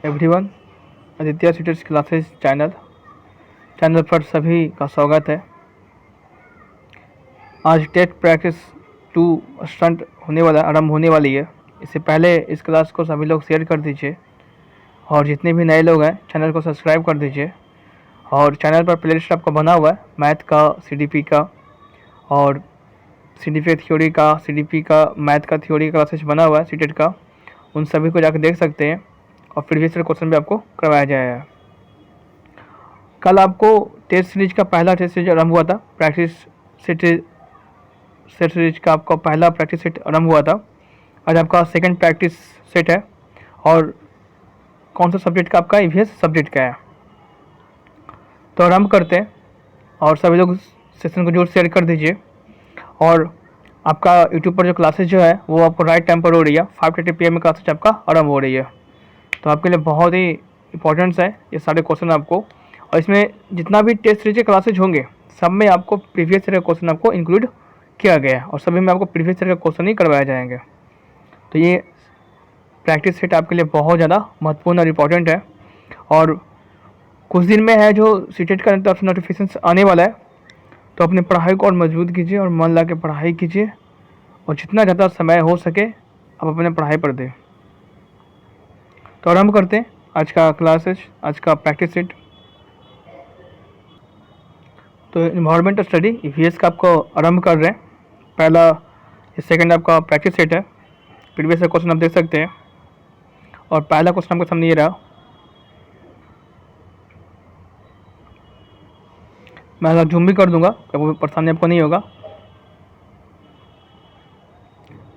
Everyone, Aditya सीटेट्स classes channel पर सभी का स्वागत है। आज टेट प्रैक्टिस 2 स्टंट आरंभ होने वाली है। इससे पहले इस क्लास को सभी लोग शेयर कर दीजिए और जितने भी नए लोग हैं चैनल को सब्सक्राइब कर दीजिए। और चैनल पर प्लेलिस्ट आपका बना हुआ है मैथ का, सीडीपी का और सीडीपी थ्योरी का, सीडीपी का मैथ का थ्योरी क्लासेस बना हुआ है सीटेट का। उन सभी को जाकर देख सकते हैं और प्रीवियस ईयर क्वेश्चन भी आपको करवाया जाएगा। कल आपको टेस्ट सीरीज का पहला टेस्ट सीरीज आरंभ हुआ था। प्रैक्टिस सेट सीरीज का आपका पहला प्रैक्टिस सेट आरंभ हुआ था। आज आपका सेकंड प्रैक्टिस सेट है और कौन सा सब्जेक्ट का आपका ईवीएस सब्जेक्ट का है। तो आरंभ करते हैं और सभी लोग सेशन को जरूर शेयर कर दीजिए। और आपका यूट्यूब पर जो क्लासेज जो है वो आपको राइट टाइम पर हो रही है। 5:30 PM में क्लासेज आपका आरंभ हो रही है। तो आपके लिए बहुत ही इंपॉर्टेंट्स है ये सारे क्वेश्चन आपको। और इसमें जितना भी टेस्ट सीरीज के क्लासेज होंगे सब में आपको प्रीवियस ईयर का क्वेश्चन आपको इंक्लूड किया गया है और सभी में आपको प्रीवियस ईयर का क्वेश्चन ही करवाए जाएंगे। तो ये प्रैक्टिस सेट आपके लिए बहुत ज़्यादा महत्वपूर्ण और इम्पॉर्टेंट है। और कुछ दिन में है जो सीटेट का तरफ से नोटिफिकेशन आने वाला है। तो अपनी पढ़ाई को और मजबूत कीजिए और मन ला के पढ़ाई कीजिए और जितना ज़्यादा समय हो सके आप अपने पढ़ाई पर दें। तो आरंभ करते हैं आज का क्लासेज, आज का प्रैक्टिस सेट। तो इन्वायरमेंट स्टडी ईवीएस का आपको आरंभ कर रहे हैं। पहला सेकंड आपका प्रैक्टिस सेट है। प्रीवियस क्वेश्चन आप देख सकते हैं और पहला क्वेश्चन आपके सामने ये रहा। मैं जूम भी कर दूंगा, कोई परेशानी आपको नहीं होगा।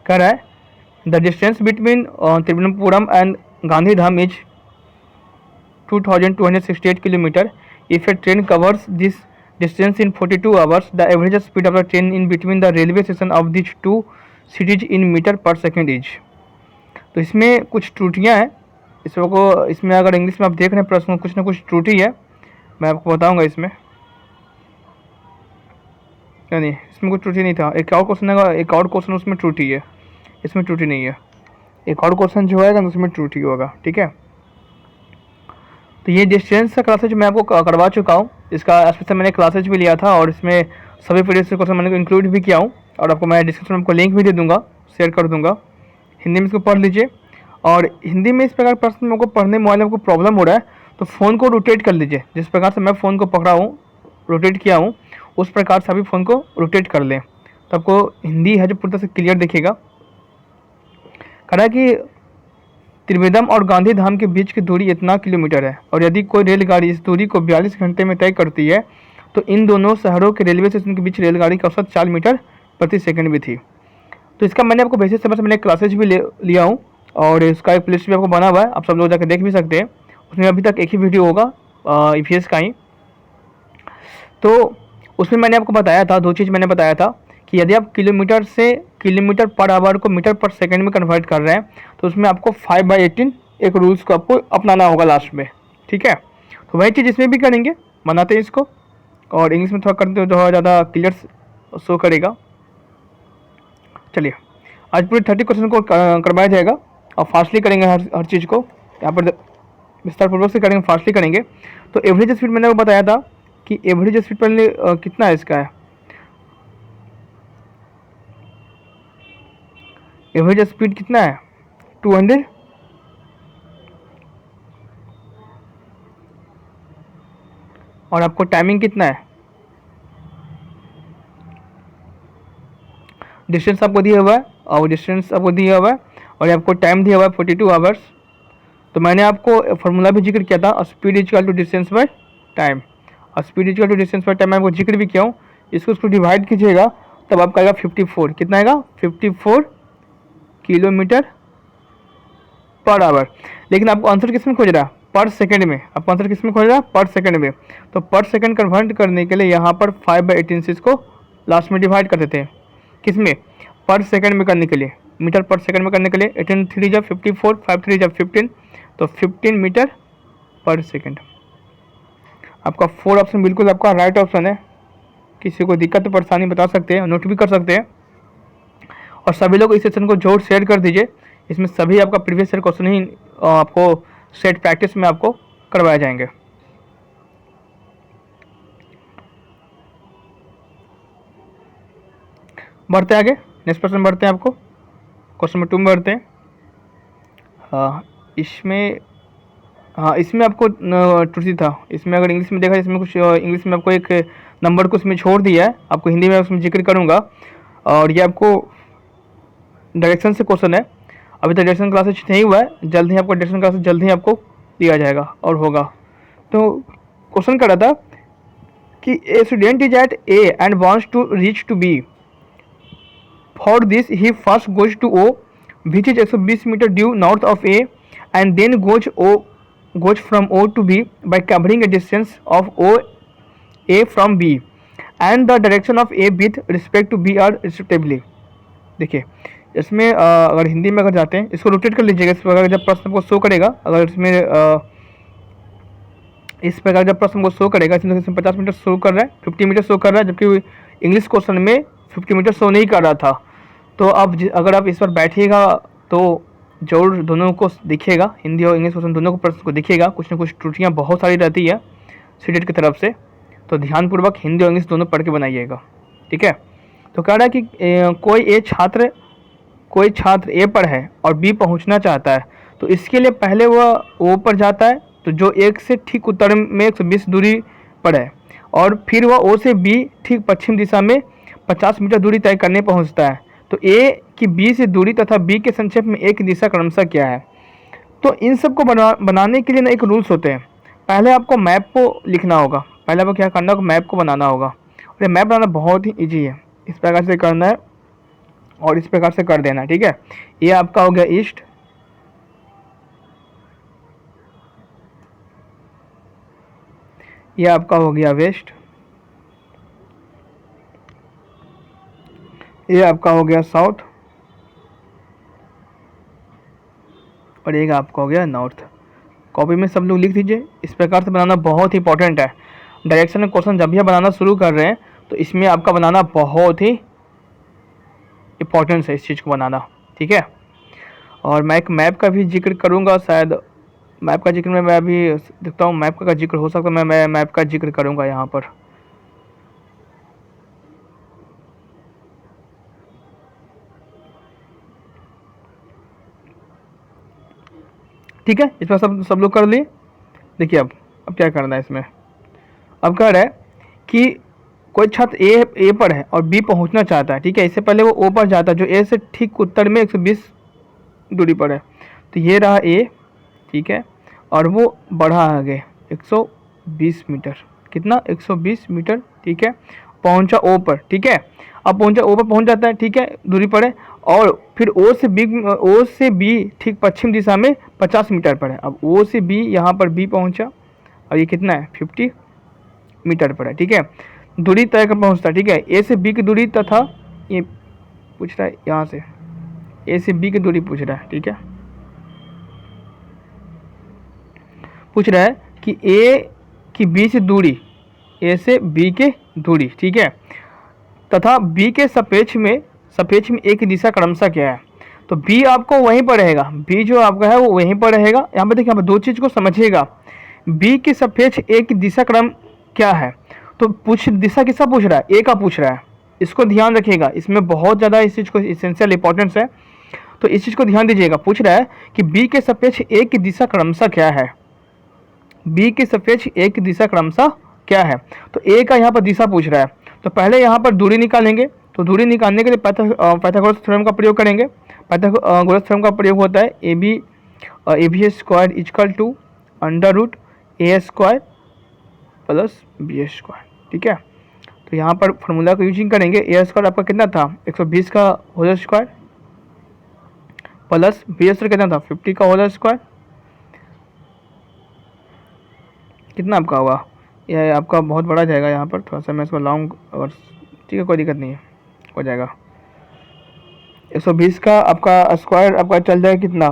कह रहा है the distance between Thiruvananthapuram and Gandhidham is 2268 kilometre. If A train covers this distance in 42 hours, the average speed of the train in between the railway station of these two cities in meter per second is। तो इसमें कुछ त्रुटियां हैं। इसमें अगर English में आप देख रहे हैं प्रश्न कुछ ना कुछ त्रुटि है, मैं आपको बताऊंगा इसमें। नहीं, इसमें कुछ त्रुटि नहीं था। एक और क्वेश्चन है, एक और क्वेश्चन उसमें त्रुटि है, इसमें त्रुटि नहीं है। एक और क्वेश्चन जो है उसमें त्रुटि होगा, ठीक है। तो ये डिस्टेंस का क्लासेज मैं आपको करवा चुका हूँ। इसका स्पेशल मैंने क्लासेज भी लिया था और इसमें सभी प्रीवियस क्वेश्चन मैंने इंक्लूड भी किया हूँ और आपको मैं डिस्क्रिप्शन में आपको लिंक भी दे दूँगा, शेयर कर दूँगा। हिंदी में इसको पढ़ लीजिए। और हिंदी में इस प्रकार प्रश्न मेरे को पढ़ने में मोबाइल में आपको प्रॉब्लम हो रहा है तो फ़ोन को रोटेट कर लीजिए। जिस प्रकार से मैं फ़ोन को पकड़ा हूँ, रोटेट किया हूँ, उस प्रकार से अभी फ़ोन को रोटेट कर लें तो आपको हिंदी है जो पूरी तरह से क्लियर दिखेगा। कहा कि त्रिवेंद्रम और गांधीधाम के बीच की दूरी इतना किलोमीटर है और यदि कोई रेलगाड़ी इस दूरी को 42 घंटे में तय करती है तो इन दोनों शहरों के रेलवे स्टेशन के बीच रेलगाड़ी का औसत 4 मीटर प्रति सेकंड भी थी। तो इसका मैंने आपको बेसिक समझ मैंने क्लासेज भी लिया हूँ और इसका एक प्लेलिस्ट भी आपको बना हुआ है, आप सब लोग जाकर देख भी सकते हैं। उसमें अभी तक एक ही वीडियो होगा ईवीएस का ही। तो उसमें मैंने आपको बताया था, 2 चीज़ मैंने बताया था कि यदि आप किलोमीटर से किलोमीटर पर आवर को मीटर पर सेकंड में कन्वर्ट कर रहे हैं तो उसमें आपको 5/18 एक रूल्स को आपको अपनाना होगा लास्ट में, ठीक है। तो वही चीज़ इसमें भी करेंगे, बनाते हैं इसको और इंग्लिश में थोड़ा करते हो तो ज़्यादा क्लियर शो करेगा। चलिए आज पूरे 30 क्वेश्चन को करवाया जाएगा और फास्टली करेंगे हर चीज़ को यहाँ पर विस्तार पूर्वक से करेंगे, फास्टली करेंगे। तो एवरेज स्पीड मैंने बताया था कि एवरेज स्पीड पर कितना है इसका है। एवरेज स्पीड कितना है 200 और आपको टाइमिंग कितना है, डिस्टेंस आपको दिया हुआ है और डिस्टेंस आपको दिया हुआ है और आपको टाइम दिया हुआ है 42 आवर्स। तो मैंने आपको फार्मूला भी जिक्र किया था, speed equal to distance by time. और speed equal to distance by time मैं आपको जिक्र भी किया हूँ। इसको डिवाइड कीजिएगा तब आपका आएगा 54। कितना आएगा 54 किलोमीटर पर आवर। लेकिन आपको आंसर किस में खोज रहा है, पर सेकंड में। आपको आंसर किस में खोज रहा है, पर सेकंड में। तो पर सेकंड कन्वर्ट करने के लिए यहाँ पर 5/18 से इसको लास्ट में डिवाइड कर देते हैं। किस में, पर सेकंड में करने के लिए, मीटर पर सेकंड में करने के लिए 18 3 जब 54, 5 3 जब 15, तो 15 मीटर पर सेकंड। आपका 4 ऑप्शन बिल्कुल आपका राइट ऑप्शन है। किसी को दिक्कत तो परेशानी बता सकते हैं, नोट भी कर सकते हैं। और सभी लोग इस सेशन को जोर शेयर कर दीजिए। इसमें सभी आपका प्रीवियस ईयर क्वेश्चन ही आपको सेट प्रैक्टिस में आपको करवाए जाएंगे। बढ़ते आगे, नेक्स्ट क्वेश्चन बढ़ते हैं, आपको क्वेश्चन नंबर 2 में बढ़ते हैं। हाँ इसमें आपको त्रुटि था। इसमें अगर इंग्लिश में देखा, इसमें कुछ इंग्लिश में आपको एक नंबर को उसमें छोड़ दिया है, आपको हिंदी में उसमें जिक्र करूँगा। और ये आपको डायरेक्शन से क्वेश्चन है। अभी तक डायरेक्शन क्लासेज नहीं हुआ है, जल्द ही आपको डायरेक्शन क्लासेज जल्द ही आपको दिया जाएगा और होगा। तो क्वेश्चन कर रहा था कि a student is at A and wants to reach to B. For this he first goes to O which is 120 metre due north of A and then goes from O to B by covering a distance of O A from B and the direction of A with respect to B are respectively। देखिए इसमें अगर हिंदी में अगर जाते हैं, इसको rotate कर लीजिएगा इस प्रकार जब प्रश्न को शो करेगा। अगर इसमें इस प्रकार जब प्रश्न को शो करेगा, इसमें 50 मीटर शो कर रहा है, 50 मीटर शो कर रहा है, जबकि इंग्लिश क्वेश्चन में 50 मीटर शो नहीं कर रहा था। तो अब अगर आप इस पर बैठिएगा तो जरूर दोनों को दिखेगा, हिंदी और इंग्लिश क्वेश्चन दोनों को प्रश्न को दिखेगा, कुछ ना कुछ त्रुटियाँ बहुत सारी रहती है सीटेट की तरफ से। तो ध्यानपूर्वक हिंदी और इंग्लिश दोनों पढ़ के बनाइएगा, ठीक है। तो कह रहा है कि कोई छात्र ए पर है और बी पहुंचना चाहता है, तो इसके लिए पहले वह ओ पर जाता है, तो जो एक से ठीक उत्तर में 120 दूरी पर है, और फिर वह ओ से बी ठीक पश्चिम दिशा में 50 मीटर दूरी तय करने पहुंचता है। तो ए की बी से दूरी तथा बी के संक्षेप में ए की दिशा क्रमशः क्या है। तो इन सब को बनाने के लिए ना एक रूल्स होते हैं। पहले आपको मैप को लिखना होगा, पहले आपको क्या करना होगा, मैप को बनाना होगा। और ये मैप बनाना बहुत ही ईजी है, इस प्रकार से करना है और इस प्रकार से कर देना है, ठीक है। ये आपका हो गया ईस्ट, ये आपका हो गया वेस्ट, ये आपका हो गया साउथ, और एक आपका हो गया नॉर्थ। कॉपी में सब लोग लिख दीजिए। इस प्रकार से बनाना बहुत ही इंपॉर्टेंट है। डायरेक्शन में क्वेश्चन जब भी बनाना शुरू कर रहे हैं तो इसमें आपका बनाना बहुत ही इंपॉर्टेंट है, इस चीज़ को बनाना, ठीक है। और मैं एक मैप का भी जिक्र करूंगा, शायद मैप का जिक्र में मैं अभी देखता हूँ, मैप का जिक्र हो सकता है, मैं मैप का जिक्र करूंगा यहाँ पर। ठीक है, इसमें सब लोग कर लिए। देखिए अब क्या करना है इसमें। अब कह रहा है कि कोई छात्र ए पर है और बी पहुंचना चाहता है, ठीक है। इससे पहले वो ओ पर जाता है, जो ए से ठीक उत्तर में 120 दूरी पर है। तो ये रहा ए, ठीक है, और वो बढ़ा आगे 120 मीटर, कितना 120 मीटर, ठीक है। पहुंचा ओ पर, ठीक है। अब पहुंचा ओ पर पहुंच जाता है, ठीक है, दूरी पर है। और फिर ओ से बी ठीक पश्चिम दिशा में 50 मीटर पर है। अब ओ से बी यहाँ पर बी पहुंचा और ये कितना है 50 मीटर पर है, ठीक है। दूरी तय कर पहुंचता है, ठीक है। ए से बी की दूरी तथा ये पूछ रहा है, यहाँ से ए से बी की दूरी पूछ रहा है, ठीक है। पूछ रहा है कि ए की बी से दूरी, ए से बी के दूरी, ठीक है, तथा बी के सापेक्ष में ए की दिशा क्रमशः क्या है। तो बी आपको वहीं पर रहेगा, बी जो आपका है वो वहीं पर रहेगा। यहाँ पर देखिए, यहाँ पर दो चीज़ को समझिएगा, बी के सापेक्ष ए की दिशा क्रम क्या है। तो दिशा किसका पूछ रहा है, ए का पूछ रहा है। इसको ध्यान रखिएगा, इसमें बहुत ज़्यादा इस चीज़ को इसेंशियल इंपॉर्टेंस है, तो इस चीज़ को ध्यान दीजिएगा। पूछ रहा है कि बी के सापेक्ष ए की दिशा क्रमशः क्या है, बी के सापेक्ष ए की दिशा क्रमशः क्या है। तो ए का यहाँ पर दिशा पूछ रहा है, तो पहले यहाँ पर दूरी निकालेंगे। तो दूरी निकालने के लिए पाइथागोरस थ्योरम का प्रयोग करेंगे। पाइथागोरस थ्योरम का प्रयोग होता है A B square equal to under root A square plus B square, ठीक है। तो यहाँ पर फॉर्मूला को यूजिंग करेंगे। ए स्क्वायर आपका कितना था 120 का whole square plus B square कितना था 50 का होल स्क्वायर, कितना आपका होगा, यह आपका बहुत बड़ा जाएगा। यहाँ पर थोड़ा सा मैं इसको लाऊंगा, और ठीक है कोई दिक्कत नहीं है, हो जाएगा। 120 का आपका स्क्वायर आपका चल जाएगा कितना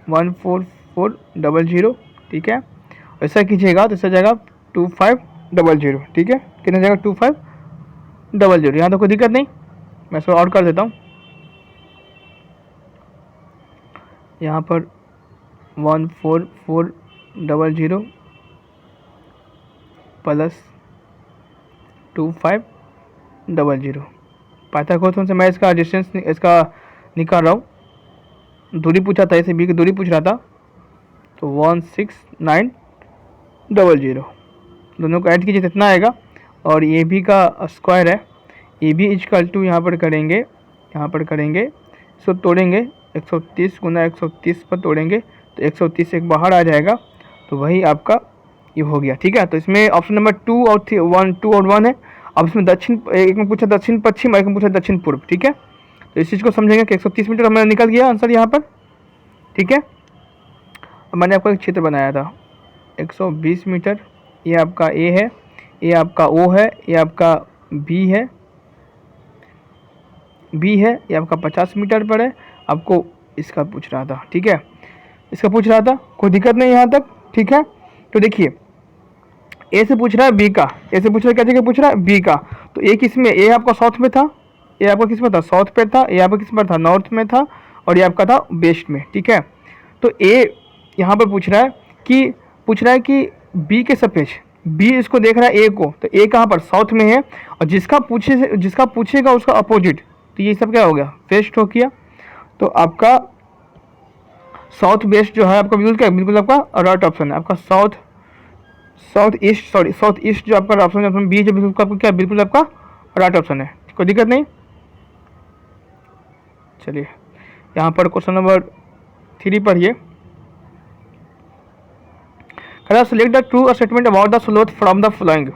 14400, ठीक है। ऐसा कीजिएगा तो ऐसा जाएगा 2500, ठीक है। कितना जाएगा 2500। यहाँ तो कोई दिक्कत नहीं, मैं इसको और कर देता हूँ। यहाँ पर 14400 प्लस 2500। पाइथागोरस से मैं इसका डिस्टेंस इसका निकाल रहा हूँ, दूरी पूछा था, ऐसे बी की दूरी पूछ रहा था, तो 16900 दोनों को ऐड कीजिए कितना आएगा। और ए बी का स्क्वायर है, ए बी इजकल टू यहाँ पर करेंगे इसको तोड़ेंगे 130 गुना 130 पर तोड़ेंगे तो 130 एक बाहर आ जाएगा, तो वही आपका ये हो गया। ठीक है, तो इसमें ऑप्शन नंबर 2 और 1 है। अब इसमें दक्षिण, एक में पूछा दक्षिण पश्चिम, एक में पूछा दक्षिण पूर्व। ठीक है, तो इस चीज़ को समझेंगे कि 130 मीटर हमें निकल गया आंसर यहाँ पर। ठीक है, अब मैंने आपको एक चित्र बनाया था 120 मीटर, ये आपका ए है, ये आपका ओ है, ये आपका बी है, ये आपका 50 मीटर पर है। आपको इसका पूछ रहा था, ठीक है, इसका पूछ रहा था, कोई दिक्कत नहीं यहाँ तक। ठीक है, तो देखिए ए से पूछ रहा है बी का, ए से पूछ रहा है क्या जगह पूछ रहा है बी का, तो ए किस में, ए आपका साउथ में था, ये आपका किस में था साउथ पे था, ये आपका किस में था नॉर्थ में था, और ये आपका था वेस्ट में। ठीक है, तो ए यहाँ पर पूछ रहा है कि बी के सपेक्ष, बी इसको देख रहा है ए को, तो ए कहाँ पर साउथ में है, और जिसका पूछेगा उसका अपोजिट, तो ये सब क्या हो गया वेस्ट हो गया। तो आपका साउथ वेस्ट जो है आपका बिल्कुल क्या, बिल्कुल आपका राइट ऑप्शन है। आपका साउथ ईस्ट जो आपका ऑप्शन बी जो बिल्कुल आपका क्या, बिल्कुल आपका राइट ऑप्शन है, कोई दिक्कत नहीं। चलिए यहाँ पर क्वेश्चन नंबर 3 पढ़िए। Select the true statement about the sloth from the following.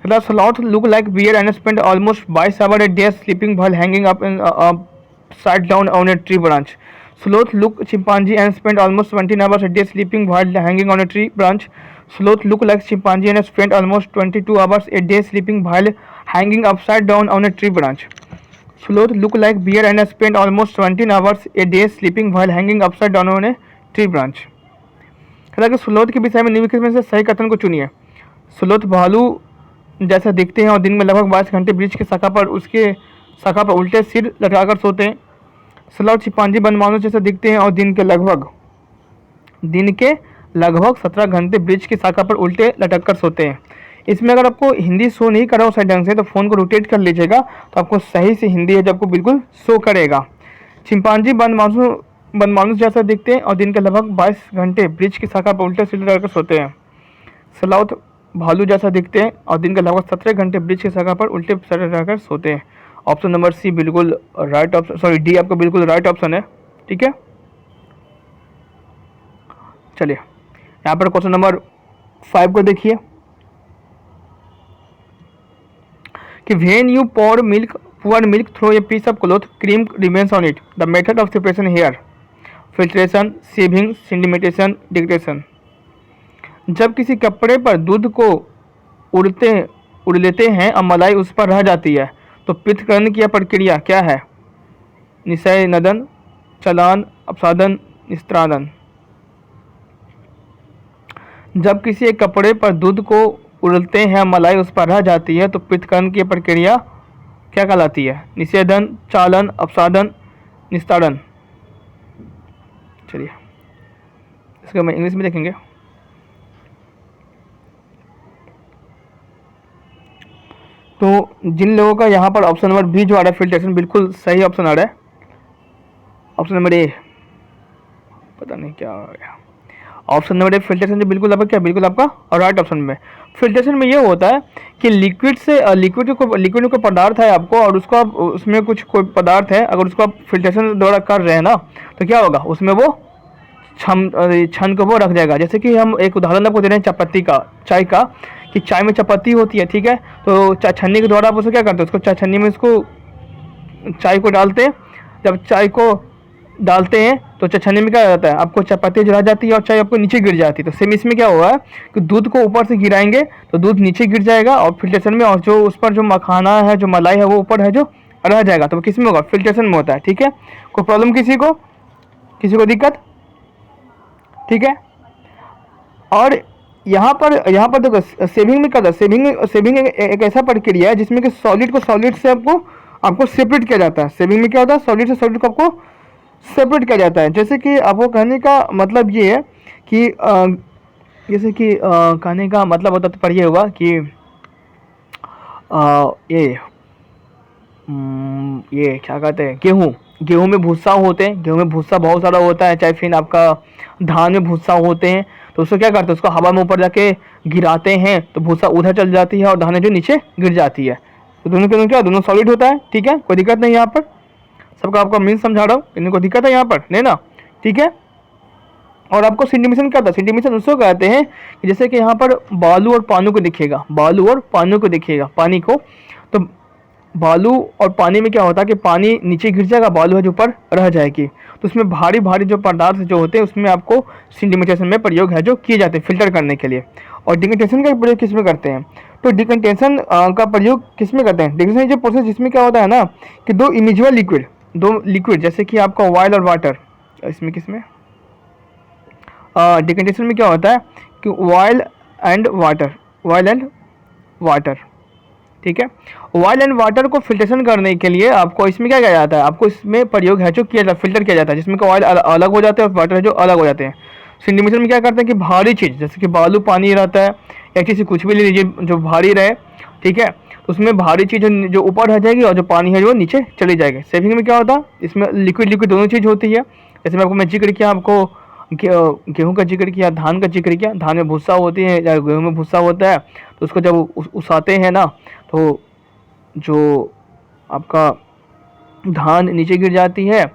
The sloth look like bear and spend almost 22 hours a day sleeping while hanging up upside down on a tree branch. Sloth look chimpanzee and spend almost 17 hours a day sleeping while hanging on a tree branch. Sloth look like chimpanzee and spend almost 22 hours a day sleeping while hanging upside down on a tree branch. Sloth look like bear and spend almost 17 hours a day sleeping while hanging upside down on a tree branch. हालांकि sloth के विषय में निम्नलिखित में से सही कथन को चुनिए। स्लोथ भालू जैसा दिखते हैं और दिन में लगभग 22 घंटे वृक्ष की शाखा पर उल्टे सिर लटकाकर सोते हैं। स्लोथ चिंपांजी बनमानुष जैसा दिखते हैं और दिन के लगभग 17 घंटे वृक्ष की शाखा पर उल्टे लटक कर सोते हैं। इसमें अगर आपको हिंदी शो नहीं कर रहा हो सही ढंग से, तो फ़ोन को रोटेट कर लीजिएगा, तो आपको सही से हिंदी है जो आपको बिल्कुल शो करेगा। चिंपांजी बनमानुष जैसा दिखते हैं और दिन के लगभग 22 घंटे वृक्ष की शाखा पर उल्टे सीधे रहकर सोते हैं। स्लॉथ भालू जैसा दिखते हैं और दिन के लगभग 17 घंटे वृक्ष की शाखा पर उल्टे सीधे रहकर सोते हैं। ऑप्शन नंबर सी बिल्कुल राइट ऑप्शन, सॉरी डी आपका बिल्कुल राइट ऑप्शन है। ठीक है, चलिए यहाँ पर क्वेश्चन नंबर 5 को देखिए कि when you pour milk through a piece of cloth, cream remains on it. The method of separation here: filtration, sieving, sedimentation, degradation. जब किसी कपड़े पर दूध को उड़ लेते हैं और मलाई उस पर रह जाती है, तो पृथक्करण की प्रक्रिया क्या है? निषेधन, चलन, अपसादन, निस्तारण। जब किसी एक कपड़े पर दूध को उड़ते हैं मलाई उस पर रह जाती है, तो पृथक्करण की प्रक्रिया क्या कहलाती है? निषेधन, चालन, अपसादन, निस्तारण। चलिए इसको मैं इंग्लिश में देखेंगे। तो जिन लोगों का यहाँ पर ऑप्शन नंबर बी जो आ रहा है फिल्ट्रेशन, बिल्कुल सही ऑप्शन आ रहा है। ऑप्शन नंबर ए, पता नहीं क्या आ गया, ऑप्शन नंबर ए फिल्ट्रेशन जो बिल्कुल आपका क्या, बिल्कुल आपका राइट ऑप्शन में। फिल्ट्रेशन में ये होता है कि लिक्विड को पदार्थ है आपको, और उसको आप उसमें कुछ कोई पदार्थ है, अगर उसको आप फिल्ट्रेशन द्वारा कर रहे हैं ना, तो क्या होगा उसमें वो छन को वो रख जाएगा। जैसे कि हम एक उदाहरण आपको दे रहे हैं चाय का, कि चाय में चायपत्ती होती है, ठीक है, तो चाय छन्नी के द्वारा आप उसको क्या करते हैं, उसको चाय छन्नी में इसको चाय को डालते हैं। जब चाय को डालते हैं तो चाय छन्नी में क्या जाता है, आपको चायपत्ती जो रह जाती है और चाय आपको नीचे गिर जाती है। तो सेम इसमें क्या हुआ है कि दूध को ऊपर से गिराएंगे तो दूध नीचे गिर जाएगा, और फिल्ट्रेशन में और जो उस पर जो मखाना है, जो मलाई है, वो ऊपर है जो रह जाएगा। तो किस में होगा? फिल्ट्रेशन में होता है। ठीक है, कोई प्रॉब्लम किसी को दिक्कत? ठीक है, और यहाँ पर देखो सेविंग में क्या होता है, सेविंग एक ऐसा प्रक्रिया है जिसमें कि सॉलिड को सॉलिड से आपको सेपरेट किया जाता है। सेविंग में क्या होता है, सॉलिड से सॉलिड को आपको सेपरेट किया जाता है। जैसे कि आपको कहने का मतलब ये है कि जैसे कि कहने का मतलब होता तो पर ये हुआ कि ये क्या कहते हैं, गेहूं में भूसा होते हैं, गेहूं में भूसा बहुत सारा होता है, चाहे फिर आपका धान में भूसा होते हैं। तो उसको क्या करते हैं, उसको हवा में ऊपर जाके गिराते हैं तो भूसा उधर चल जाती है और धान जो नीचे गिर जाती है। तो दोनों के दोनों क्या, दोनों सॉलिड होता है, ठीक है, कोई दिक्कत नहीं यहाँ पर। सबका आपको मीन समझा रहा हूँ, इन्हें कोई दिक्कत है यहाँ पर नहीं ना, ठीक है। और आपको सिंडिमेशन क्या था, सिंडिमेशन उसको कहते हैं कि जैसे कि यहाँ पर बालू और पानी को दिखेगा, बालू और पानी को दिखेगा, पानी को, तो बालू और पानी में क्या होता है कि पानी नीचे गिर जाएगा, बालू है जो ऊपर रह जाएगी। तो उसमें भारी भारी जो पदार्थ जो होते हैं उसमें आपको सिंडिमेटेशन में प्रयोग है जो किए जाते हैं फिल्टर करने के लिए। और डिकंटेशन का प्रयोग किस में करते हैं, तो डिकंटेशन का प्रयोग किस में करते हैं, डिकंटेशन जो प्रोसेस जिसमें क्या होता है ना कि दो इमिजुअल लिक्विड, दो लिक्विड जैसे कि आपका ऑयल और वाटर, इसमें किसमें डिकंटेशन में क्या होता है कि ऑयल एंड वाटर, ठीक है। ऑयल एंड वाटर को फिल्ट्रेशन करने के लिए आपको इसमें क्या किया जाता है, आपको इसमें प्रयोग है जो किया जाता है, फिल्टर किया जाता है, जिसमें ऑयल अलग हो जाते हैं और वाटर है जो अलग हो जाते हैं। सिंडिमेशन में क्या करते हैं कि भारी चीज़ जैसे कि बालू पानी रहता है, या किसी कुछ भी ले लीजिए जो भारी रहे, ठीक है, तो उसमें भारी चीज़ जो ऊपर रह जाएगी और जो पानी है जो नीचे चली जाएगी। सेविंग में क्या होता है, इसमें लिक्विड दोनों चीज़ होती है। जैसे मैं जिक्र किया आपको, गेहूं का जिक्र किया, धान का जिक्र किया, धान में भूसा होती है या गेहूं में भूसा होता है, तो उसको जब उसाते हैं ना तो जो आपका धान नीचे गिर जाती है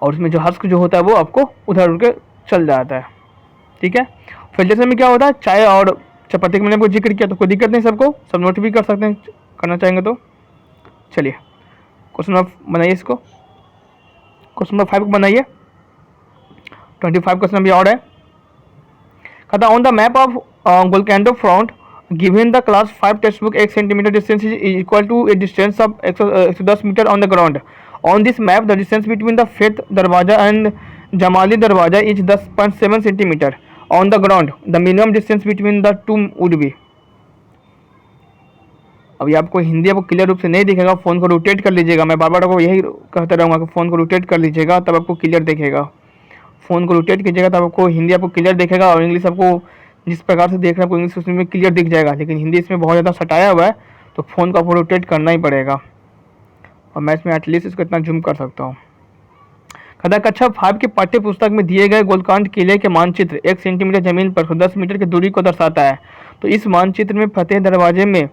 और उसमें जो हस्क जो होता है वो आपको उधर उड़ के चल जाता है, ठीक है। फिल्ट्रेशन में क्या होता है, चाय और चपाती का मैंने आपको जिक्र किया, तो कोई दिक्कत नहीं, सबको सब नोट भी कर सकते हैं करना चाहेंगे तो। चलिए क्वेश्चन नंबर बनाइए, इसको क्वेश्चन नंबर 5 को बनाइए। 25 क्वेश्चन अभी और है। कहता on the map of Golconda front given the class 5 textbook 1 centimeter distance is equal to a distance of 110 meter on the ground. On this map the distance between the fifth darwaza and jamali darwaza is 10.7 centimeter on the ground. The minimum distance between the two would be. अभी आपको हिंदी आपको clear रूप से नहीं दिखेगा, phone को rotate कर लीजिएगा, मैं बार बार आपको यही कहता रहूँगा कि फ़ोन को रोटेट कर लीजिएगा तब आपको क्लियर दिखेगा। फ़ोन को रोटेट कीजिएगा तब आपको हिंदी आपको क्लियर दिखेगा, और इंग्लिश आपको जिस प्रकार से देख रहे हैं आपको इंग्लिश उसमें क्लियर दिख जाएगा, लेकिन हिंदी इसमें बहुत ज़्यादा सटाया हुआ है तो फ़ोन को आपको रोटेट करना ही पड़ेगा। और मैं इसमें एटलीस्ट इसको इतना जूम कर सकता हूँ। कहता कक्षा 5 के पाठ्य पुस्तक में दिए गए गोलकांड किले के मानचित्र 1 सेंटीमीटर जमीन पर 10 मीटर की दूरी को दर्शाता है। तो इस मानचित्र में फतेह दरवाजे में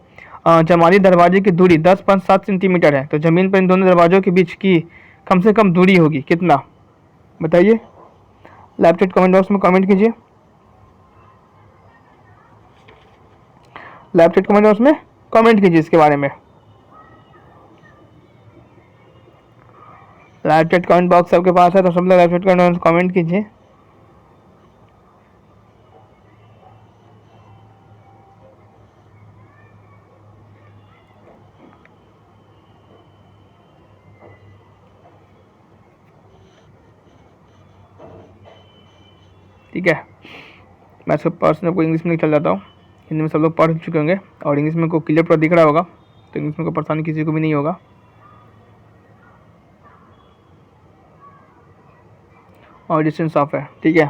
जमाली दरवाजे की दूरी 10.7 सेंटीमीटर है, तो जमीन पर इन दोनों दरवाजों के बीच की कम से कम दूरी होगी कितना, बताइए। लाइव चैट कमेंट बॉक्स में कमेंट कीजिए, लाइव चैट कमेंट बॉक्स में कमेंट कीजिए इसके बारे में। लाइव चैट कमेंट बॉक्स सबके पास है तो सब लोग लाइव चैट कमेंट कीजिए। ठीक है, मैं सब पर्सनल को इंग्लिश में चल जाता हूँ, हिंदी में सब लोग पढ़ चुके होंगे और इंग्लिश में को क्लियर पूरा दिख रहा होगा, तो इंग्लिश में कोई परेशानी किसी को भी नहीं होगा। और डिस्टेंस ऑफ है, ठीक है,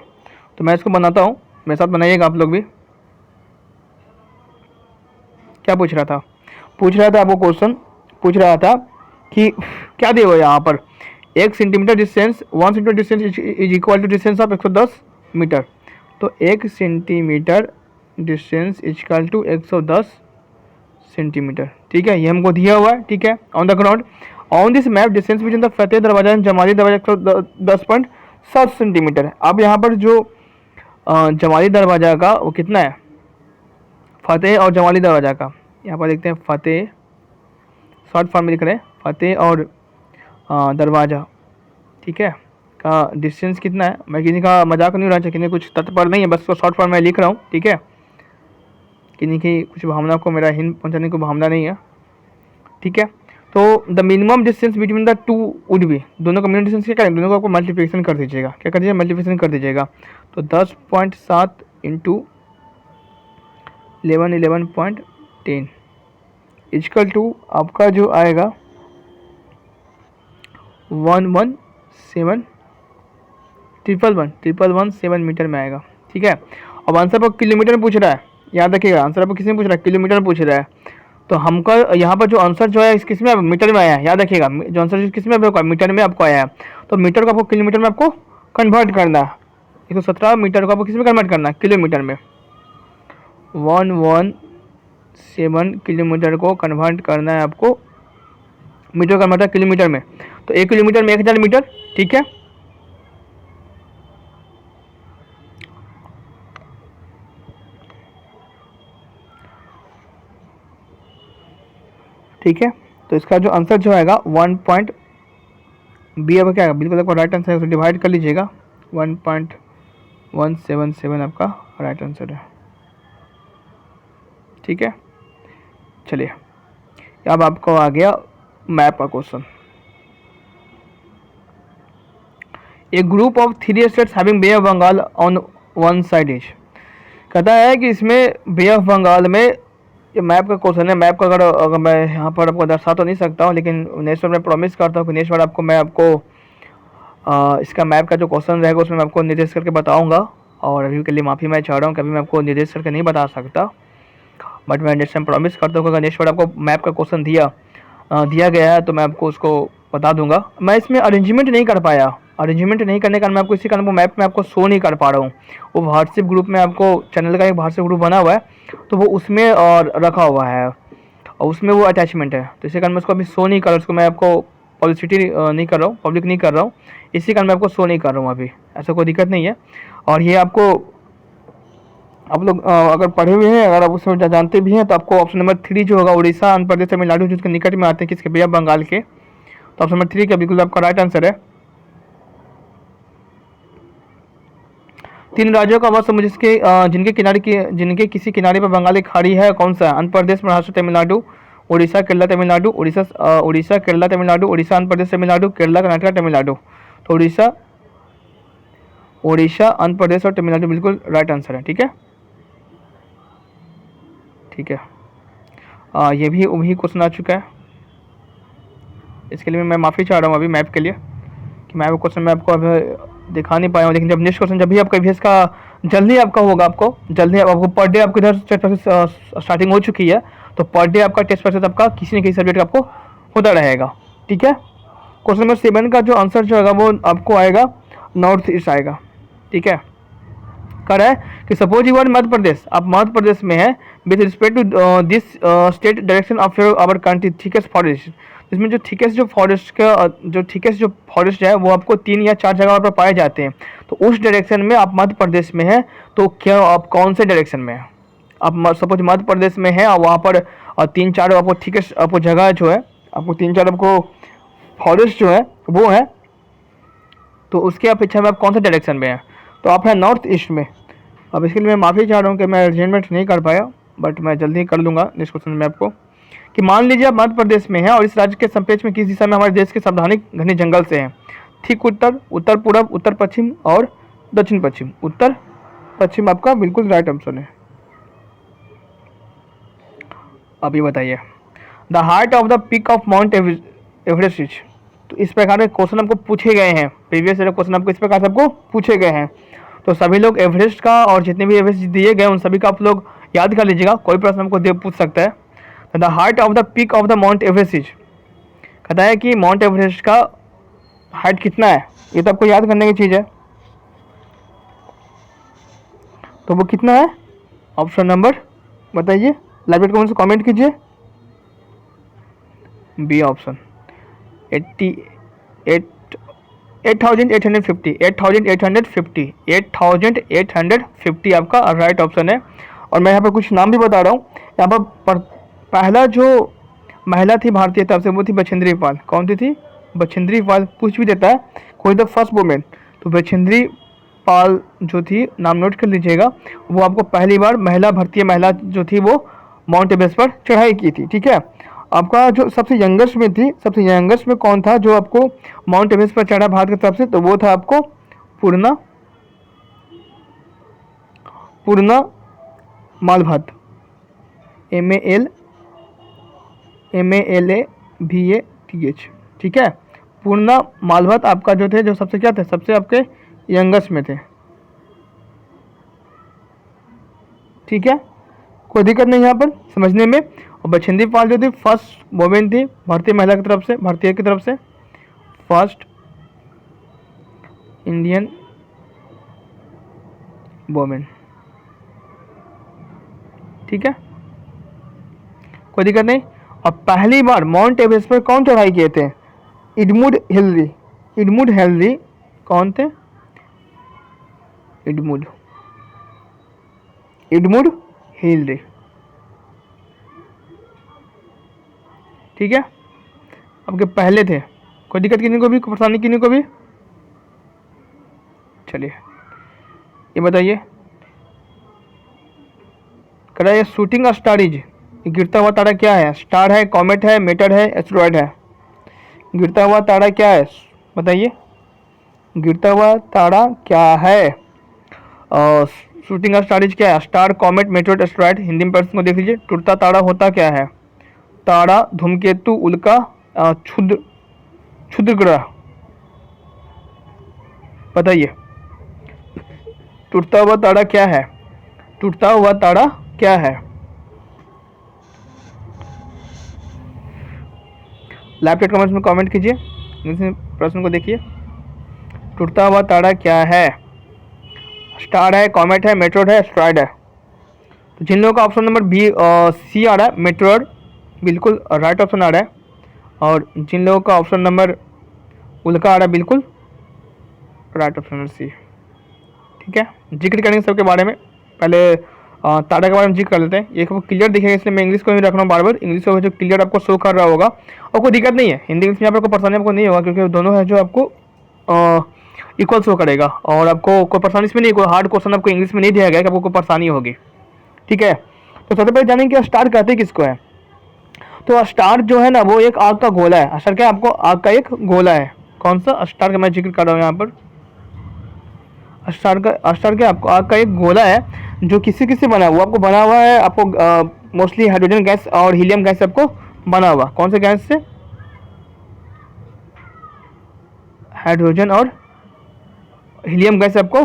तो मैं इसको बनाता हूँ, मेरे साथ बनाइएगा आप लोग भी। क्या पूछ रहा था, आपको क्वेश्चन पूछ रहा था कि क्या दिया हुआ यहाँ पर 1 centimetre distance 1 centimetre distance is equal to distance of 110 metre. तो 1 centimetre distance equal to 110 centimetre, ठीक है, ये हमको दिया हुआ है, ठीक है। On the ground on this map distance between the Fateh Darwaza and Jamali दरवाजा 110.7 सेंटीमीटर है। अब यहाँ पर जो जमाली दरवाजा का वो कितना है, फतेह और जमाली दरवाजा का, यहाँ पर देखते हैं फतेह, शॉर्ट फॉर्म में लिख रहे हैं फतेह और दरवाज़ा, ठीक है, का डिस्टेंस कितना है। मैं किसी का मजाक नहीं उड़ा चाहिए, किसी कुछ तत्पर नहीं है, बस तो शॉर्ट फॉर्म में लिख रहा हूँ, ठीक है, किसी की कुछ भावना को मेरा हिंद पहुँचाने को भावना नहीं है, ठीक है। तो the minimum distance between the two would be, दोनों का मिनिमम डिस्टेंस क्या करें, दोनों को आपको मल्टीप्लिकेशन कर दीजिएगा, क्या कर दीजिएगा, मल्टीप्लिकेशन कर दीजिएगा। तो 10.7 इंटू 11.10 इजकल टू आपका जो आएगा 117 117 मीटर में आएगा, ठीक है। अब आंसर पर किलोमीटर में पूछ रहा है, याद रखिएगा आंसर पर किसी में पूछ रहा है, किलोमीटर में पूछ रहा है। तो हमका यहाँ पर जो आंसर जो है किस में मीटर में आया है, याद रखिएगा जो आंसर किस में आपको मीटर में आपको आया है। तो मीटर को आपको किलोमीटर में आपको कन्वर्ट करना है। 117 मीटर को आपको किस में कन्वर्ट करना है, किलोमीटर में। 117 किलोमीटर को कन्वर्ट करना है आपको, मीटर कन्वर्ट किलोमीटर में। तो 1 किलोमीटर में 1000 मीटर, ठीक है। ठीक है, तो इसका जो आंसर जो आएगा 1 पॉइंट बी आपका क्या आएगा, बिल्कुल आपको राइट आंसर है, उसे डिवाइड कर लीजिएगा। 1.177 आपका राइट आंसर है, ठीक है। चलिए अब आपको आ गया मैप का question. A group of 3 states having bay of Bengal on one side is. कहता है कि इसमें बे ऑफ बंगाल में, ये मैप का क्वेश्चन है। मैप का अगर मैं यहाँ पर आपको दर्शा तो नहीं सकता हूँ, लेकिन नेक्स्ट बार मैं प्रॉमिस करता हूँ कि नेक्स्ट बार आपको मैं इसका मैप का जो क्वेश्चन रहेगा उसमें मैं आपको निर्देश करके बताऊँगा। और अभी के लिए माफ़ी मैं चाह रहा हूँ, कभी मैं आपको निर्देश करके नहीं बता सकता, बट मैं नेक्स्ट टाइम प्रॉमिस करता हूँ कि अगर नेक्स्ट बार आपको मैप का क्वेश्चन दिया गया है तो मैं आपको उसको बता दूंगा। मैं इसमें अरेंजमेंट नहीं कर पाया, अरेंजमेंट नहीं करने का मैं आपको इसी कारण वो मैप में आपको शो नहीं कर पा रहा हूँ। वो व्हाट्सएप ग्रुप में आपको चैनल का एक व्हाट्सएप ग्रुप बना हुआ है, तो वो उसमें और रखा हुआ है और उसमें वो अटैचमेंट है, तो इसी कारण मैं उसको अभी शो नहीं कर रहा, उसको मैं आपको पब्लिसिटी नहीं कर रहा हूँ, पब्लिक नहीं कर रहा हूँ, इसी कारण मैं आपको शो नहीं कर रहा हूँ अभी। ऐसा कोई दिक्कत नहीं है। और ये आपको आप लोग अगर पढ़े हुए हैं, अगर आप उसमें जानते भी हैं, तो आपको ऑप्शन नंबर 3 जो होगा उड़ीसा, आंध्र प्रदेश, तमिलनाडु जिसके निकट में आते हैं किसके, बे ऑफ बंगाल के, तो ऑप्शन नंबर 3 का बिल्कुल आपका राइट आंसर है। 3 राज्यों का वह समूह जिनके किसी किनारे पर बंगाली खाड़ी है कौन सा है, आंध्र प्रदेश, महाराष्ट्र, तमिलनाडु, उड़ीसा, केरला, तमिलनाडु, उड़ीसा, केरला, तमिलनाडु, उड़ीसा, आंध्र प्रदेश, तमिलनाडु, केरला, कर्नाटक, तमिलनाडु। तो उड़ीसा, आंध्र प्रदेश और तमिलनाडु बिल्कुल राइट आंसर है, ठीक है। ठीक है, ये भी वही क्वेश्चन आ चुका है। इसके लिए मैं माफ़ी चाह रहा हूँ अभी मैप के लिए कि मैप क्वेश्चन मैं आपको अभी दिखा नहीं पाया हूँ, लेकिन जब नेक्स्ट क्वेश्चन जब भी आपका ईवीएस का जल्दी आपका होगा, आपको पर डे आपको इधर टेस्ट प्रोसेस स्टार्टिंग हो चुकी है, तो पर डे आपका टेस्ट प्रोसेस आपका किसी न किसी सब्जेक्ट का आपको होता रहेगा, ठीक है। क्वेश्चन नंबर 7 का जो आंसर जो होगा वो आपको आएगा नॉर्थ ईस्ट आएगा, ठीक है। कर है कि suppose you are Madhya Pradesh, आप मध्य प्रदेश में है, with respect to this state direction of our country thickest forest. इसमें जो थिकेस्ट जो फॉरेस्ट है वो आपको 3 या 4 जगह पर पाए जाते हैं, तो उस डायरेक्शन में आप मध्य प्रदेश में है, तो क्या आप कौन से डायरेक्शन में है। आप सपोज मध्य प्रदेश में है और वहाँ पर 3-4 आपको थिकेस्ट आपको जगह जो है, आपको 3-4 आपको फॉरेस्ट जो है वो है, तो उसके अपेक्षा में आप कौन से डायरेक्शन में है, तो आप है नॉर्थ ईस्ट में। अब इसके लिए मैं माफ़ी चाह रहा हूँ कि मैं अरेंजमेंट नहीं कर पाया, बट मैं जल्दी कर लूँगा नेक्स्ट क्वेश्चन में आपको। कि मान लीजिए आप मध्य प्रदेश में है और इस राज्य के संपेक्ष में किस दिशा में हमारे देश के सावधानिक घने जंगल से हैं, ठीक उत्तर, उत्तर पूर्व, उत्तर पश्चिम और दक्षिण पश्चिम। उत्तर पश्चिम आपका बिल्कुल राइट ऑप्शन है। अब ये बताइए the height of the peak of mount Everest is. तो इस प्रकार के क्वेश्चन आपको पूछे गए हैं, प्रीवियस ईयर क्वेश्चन आपको इस प्रकार से आपको पूछे गए हैं, तो सभी लोग एवरेस्ट का और जितने भी एवरेस्ट दिए गए उन सभी का आप लोग याद कर लीजिएगा, कोई प्रश्न आपको पूछ सकता है। The height of the peak of the mount Everest is, कहता है कि माउंट एवरेस्ट का हाइट कितना है, ये तो आपको याद करने की चीज़ है, तो वो कितना है, ऑप्शन नंबर बताइए, लाइव कमेंट से कमेंट कीजिए। बी ऑप्शन 8,850 आपका राइट ऑप्शन है। और मैं यहाँ पर कुछ नाम भी बता रहा हूँ। यहाँ पर पहला जो महिला थी भारतीय तरफ से वो थी बछेंद्री पाल। कौन थी? बछेंद्री पाल। पूछ भी देता है कोई द फर्स्ट वुमेन, तो बछेंद्री पाल जो थी, नाम नोट कर लीजिएगा, वो आपको पहली बार भारतीय महिला जो थी वो माउंट एवरेस्ट पर चढ़ाई की थी, ठीक है। आपका जो सबसे यंगेस्ट में थी, सबसे यंगेस्ट में कौन था जो आपको माउंट एवरेस्ट पर चढ़ा भारत की तरफ से, तो वो था आपको पूर्णा मालभात, MALVATH, ठीक है। पूर्णा मालभात आपका जो थे, जो सबसे क्या थे, सबसे आपके यंगेस्ट में थे, ठीक है, कोई दिक्कत नहीं यहाँ पर समझने में। और बछेंद्री पाल जो थी फर्स्ट वोमेन थी भारतीय महिला की तरफ से, भारतीय की तरफ से फर्स्ट इंडियन वोमेन, ठीक है, कोई दिक्कत नहीं। और पहली बार माउंट एवरेस्ट पर कौन चढ़ाई किए थे? एडमंड हिलरी, एडमंड हिलरी कौन थे? एडमंड, एडमंड हिलरी, ठीक है, आपके पहले थे। कोई दिक्कत किन्हीं को भी, कोई परेशानी किन्हीं को भी? चलिए ये बताइए, कह रहा है शूटिंग स्टारीज, गिरता हुआ तारा क्या है? स्टार है, कॉमेट है, मेटर है, एस्टेरॉयड है? गिरता हुआ तारा क्या है बताइए, गिरता हुआ तारा क्या है? और शूटिंग स्टारीज क्या है? Star, comet, meteoroid, asteroid. Hindi में प्रश्न को देख लीजिए, टूटता तारा होता क्या है? तारा, धूमकेतु, उल्का, क्षुद्र, क्षुद्र ग्रह, बताइए टूटता हुआ तारा क्या है? टूटता हुआ तारा क्या है? लाइव चैट कमेंट्स में कमेंट कीजिए, प्रश्न को देखिए, टूटता हुआ तारा क्या है? स्टार है, कॉमेट है, मेटेरोइड है, एस्टेरॉयड है? तो जिन लोगों का ऑप्शन नंबर बी सी आ रहा है मेटेरोइड, बिल्कुल राइट ऑप्शन आ रहा है। और जिन लोगों का ऑप्शन नंबर उल्का आ रहा है, बिल्कुल राइट ऑप्शन सी, ठीक है। जिक्र करेंगे सबके बारे में, पहले तारा के बारे में जिक्र कर लेते हैं। ये क्लियर दिखेगा, इसलिए मैं इंग्लिश को भी रख रहा हूँ बार बार, इंग्लिश को जो क्लियर आपको शो कर रहा होगा। और कोई दिक्कत नहीं है, हिंदी इंग्लिश में यहाँ पर कोई परेशानी आपको नहीं होगा, क्योंकि दोनों है जो आपको इक्वल शो करेगा। और आपको कोई परेशानी इसमें नहीं, कोई हार्ड क्वेश्चन आपको इंग्लिश में नहीं दिया गया कि आपको कोई परेशानी होगी, ठीक है। तो सबसे पहले जानेंगे कि स्टार कहते किसको है। तो स्टार जो है ना, वो एक आग का गोला है। स्टार क्या, आपको आग का एक गोला है। कौन सा स्टार का मैं जिक्र कर रहा हूँ यहाँ पर? स्टार क्या, आपको आग का एक गोला है, जो किसी किसी बना हुआ, आपको बना हुआ है, आपको मोस्टली हाइड्रोजन गैस और हीलियम गैस से आपको बना हुआ। कौन से गैस से? हाइड्रोजन और हीलियम गैस से आपको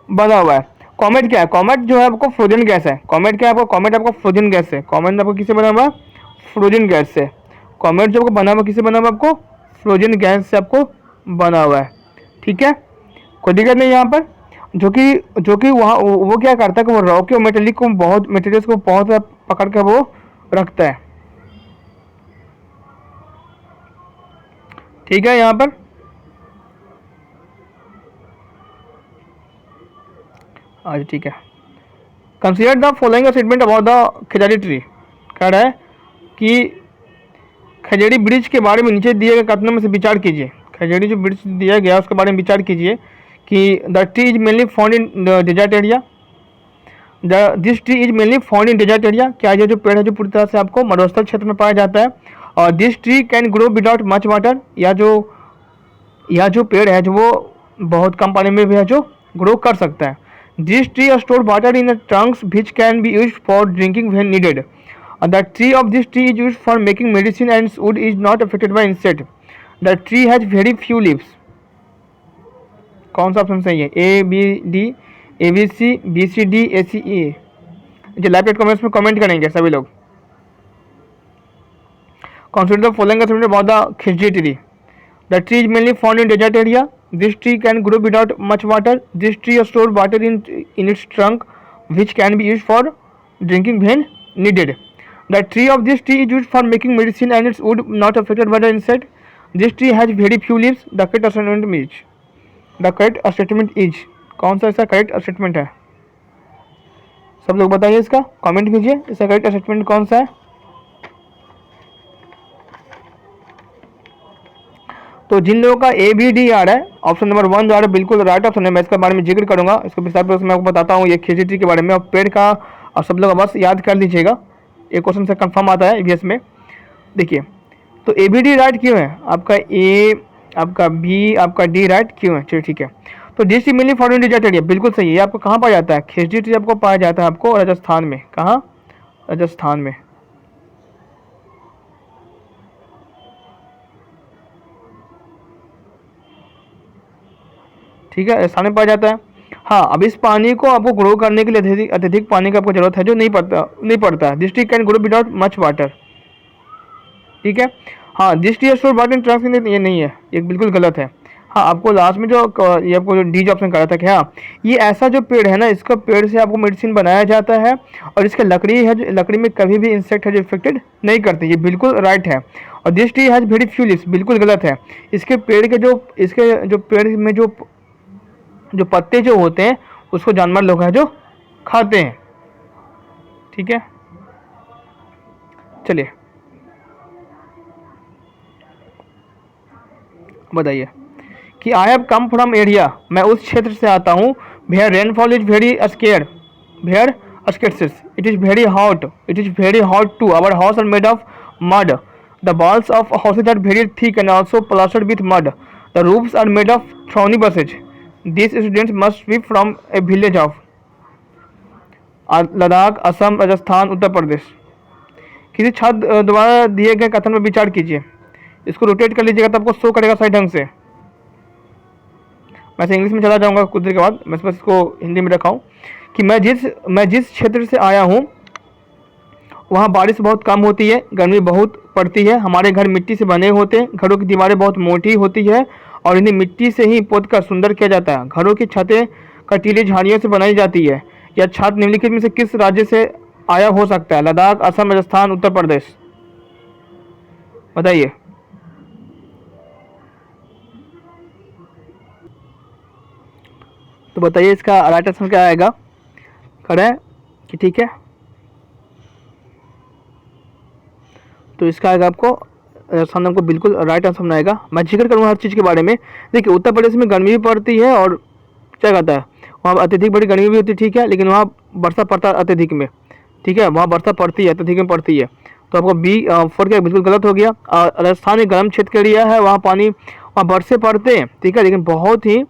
बना हुआ है। कॉमेट क्या है? कॉमेट जो है आपको फ्रोजन गैस है। कॉमेट क्या है आपको? कॉमेट आपको फ्रोजन गैस है। कॉमेट आपको किससे बना हुआ? फ्रोजन गैस से। कॉमेट जो आपको बना हुआ किससे बना हुआ? आपको फ्रोजन गैस से आपको बना हुआ है, ठीक है, कोई दिक्कत नहीं यहाँ पर। जो कि वहाँ वो क्या करता है कि वो रॉकी और मेटेलिक को बहुत, मटेरियल्स को बहुत पकड़ कर वो रखता है, ठीक है। यहाँ पर आज ठीक है। Consider the following statement about the khejri tree. कह रहा है कि खजड़ी ब्रिज के बारे में नीचे दिए गए कथनों में से विचार कीजिए। खजड़ी जो ब्रिज दिया गया उसके बारे में विचार कीजिए कि the tree is mainly found in desert area. This tree is mainly found in desert area. क्या ये जो पेड़ है जो पूरी तरह से आपको मरुस्थल क्षेत्र में पाया जाता है? और this tree can grow without much water. या जो पेड़ है जो वो बहुत कम पानी में भी है जो ग्रो कर सकता है। This tree store water in Trunks which can be use for drinking when needed. The tree of this tree is used for making medicine and its wood is not affected by insect. The tree has very few leaves. कौन सा option सही है? A B D, A B C, B C D, A C E. जो live chat comments में comment करेंगे सभी लोग। Consider the following statement about the khijri tree. The tree is mainly found in desert area. This tree can grow without much water. This tree stores water in its trunk, which can be used for drinking when needed. The tree of this tree is used for making medicine and its wood not affected by the insect. This tree has very few leaves. The correct statement is. The correct statement is. कौन सा इसका correct statement है? सब लोग बताइए, इसका comment कीजिए, इसका करेक्ट स्टेटमेंट कौन सा है? तो जिन लोगों का ए बी डी आ रहा है, ऑप्शन नंबर 1 जो आ रहा है बिल्कुल राइट ऑप्शन है। मैं इसके बारे में जिक्र करूंगा, इसको विस्तार से मैं आपको बताता हूँ ये खिजड़ी ट्री के बारे में। और पेड़ का और सब लोग बस याद कर लीजिएगा, एक क्वेश्चन से कंफर्म आता है ईवीएस में। देखिए, तो ए बी डी राइट क्यों है? आपका ए, आपका बी, आपका डी राइट क्यों है? चलिए ठीक है। तो this tree mainly found in desert area, बिल्कुल सही है। ये आपको कहाँ पाया जाता है? खिजड़ी ट्री आपको पाया जाता है आपको राजस्थान में। कहाँ? राजस्थान में, ठीक है, राजस्थान में पाया जाता है। हाँ, अब इस पानी को आपको ग्रो करने के लिए अत्यधिक अत्यधिक पानी की आपको जरूरत है, जो नहीं पड़ता। This tree can grow without much water, ठीक है। हाँ, this tree store water in Trunks, ये नहीं है, ये बिल्कुल गलत है। हाँ, आपको लास्ट में जो ये आपको जो डी ऑप्शन करा था कि हाँ, ये ऐसा जो पेड़ है ना, इसका पेड़ से आपको मेडिसिन बनाया जाता है, और इसके लकड़ी है, जो लकड़ी में कभी भी इंसेक्ट है जो इफेक्टेड नहीं करते, ये बिल्कुल राइट है। और this tree has very few leaves, बिल्कुल गलत है। इसके पेड़ के जो इसके जो पेड़ में जो पत्ते जो होते हैं, उसको जानवर लोग हैं जो खाते हैं, ठीक है। चलिए बताइए कि I have come from area, मैं उस क्षेत्र से आता हूँ, where rainfall is very scarce, where scarcity, it is very hot too, our house are made of mud, the walls of houses are very thick and also plastered with mud, the roofs are made of thorny bushes, these students must be from a village of Ladakh, Assam, Rajasthan, Uttar Pradesh. किसी छात्र द्वारा दिए गए कथन पर विचार कीजिए, इसको रोटेट कर लीजिएगा तो आपको शो करेगा सही ढंग से। मैं इंग्लिश में चला जाऊंगा कुछ देर के बाद, मैं बस इसको हिंदी में रखा हूँ कि मैं जिस क्षेत्र से आया हूँ वहाँ बारिश बहुत कम होती है, गर्मी बहुत पड़ती है, हमारे घर मिट्टी से बने होते हैं, घरों की दीवारें बहुत मोटी होती है और इन्हें मिट्टी से ही पोत कर सुंदर किया जाता है, घरों की छतें कटीली झाड़ियों से बनाई जाती है। यह छात्र निम्नलिखित में से किस राज्य से आया हो सकता है? लद्दाख, असम, राजस्थान, उत्तर प्रदेश, बताइए। तो बताइए इसका राइट आंसर क्या आएगा? करें कि ठीक है, तो इसका आएगा आपको राजस्थान, हमको बिल्कुल राइट आंसर बनाएगा। मैं जिक्र करूँगा हर चीज़ के बारे में। देखिए, उत्तर प्रदेश में गर्मी भी पड़ती है और क्या कहता है, वहाँ अत्यधिक बड़ी गर्मी भी होती है, ठीक है, लेकिन वहाँ वर्षा पड़ता है अत्यधिक में, ठीक है, वहाँ वर्षा पड़ती है, अत्यधिक में पड़ती है। तो आपको बी 4 क्या बिल्कुल गलत हो गया। राजस्थान एक गर्म क्षेत्र का एरिया है, वहाँ पानी वहाँ बरसे पड़ते हैं, ठीक है, लेकिन बहुत ही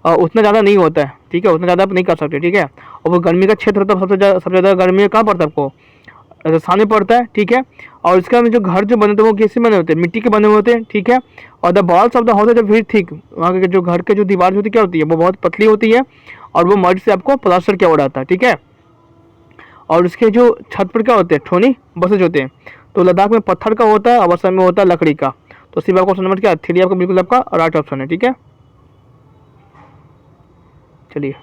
उतना ज़्यादा नहीं होता है, ठीक है, उतना ज़्यादा आप नहीं कर सकते, ठीक है। और वो गर्मी का क्षेत्र होता है, सबसे ज़्यादा गर्मी कहाँ पड़ता है आपको? राजस्थान में पड़ता है, ठीक है। और इसका जो घर जो बने होते हैं वो कैसे बने होते हैं? मिट्टी के बने हुए होते हैं, ठीक है। और the walls of the house are very thick, वहाँ के जो घर के जो दीवार होती है क्या होती है, वो बहुत पतली होती है और वो मड से आपको प्लास्टर किया हुआ रहता है, ठीक है। और उसके जो छत पर क्या होते हैं? ठोनी बसेज होते हैं। तो लद्दाख में पत्थर का होता है और असम में होता है लकड़ी का। तो सिर्फ आपको ऑप्शन नंबर क्या 3 आपका बिल्कुल आपका राइट ऑप्शन है, ठीक है। चलिए,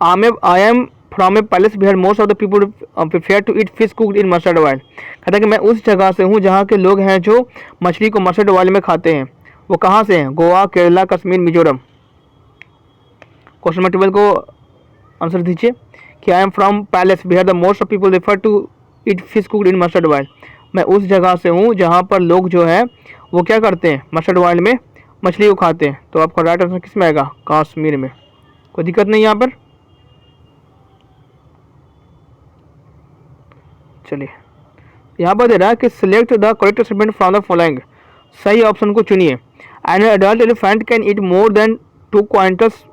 I am from a palace where most of the people prefer to eat fish cooked in mustard oil. कहता है कि मैं उस जगह से हूँ जहाँ के लोग हैं जो मछली को मस्टर्ड ऑयल में खाते हैं। वो कहाँ से हैं? गोवा, केरला, कश्मीर, मिजोरम। क्वेश्चन नंबर 12 को आंसर दीजिए कि I am from palace where the most of people refer to eat fish cooked in mustard oil. मैं उस जगह से हूँ जहाँ पर लोग जो है वो क्या करते हैं? मस्टर्ड ऑयल में मछली को खाते हैं। तो आपका राइट आंसर किस में आएगा? कश्मीर में। कोई दिक्कत नहीं यहाँ पर। चलिए, यहाँ पर दे रहा है कि select the correct statement from the following. सही ऑप्शन को चुनिए। An adult elephant can eat more than 2 quintals,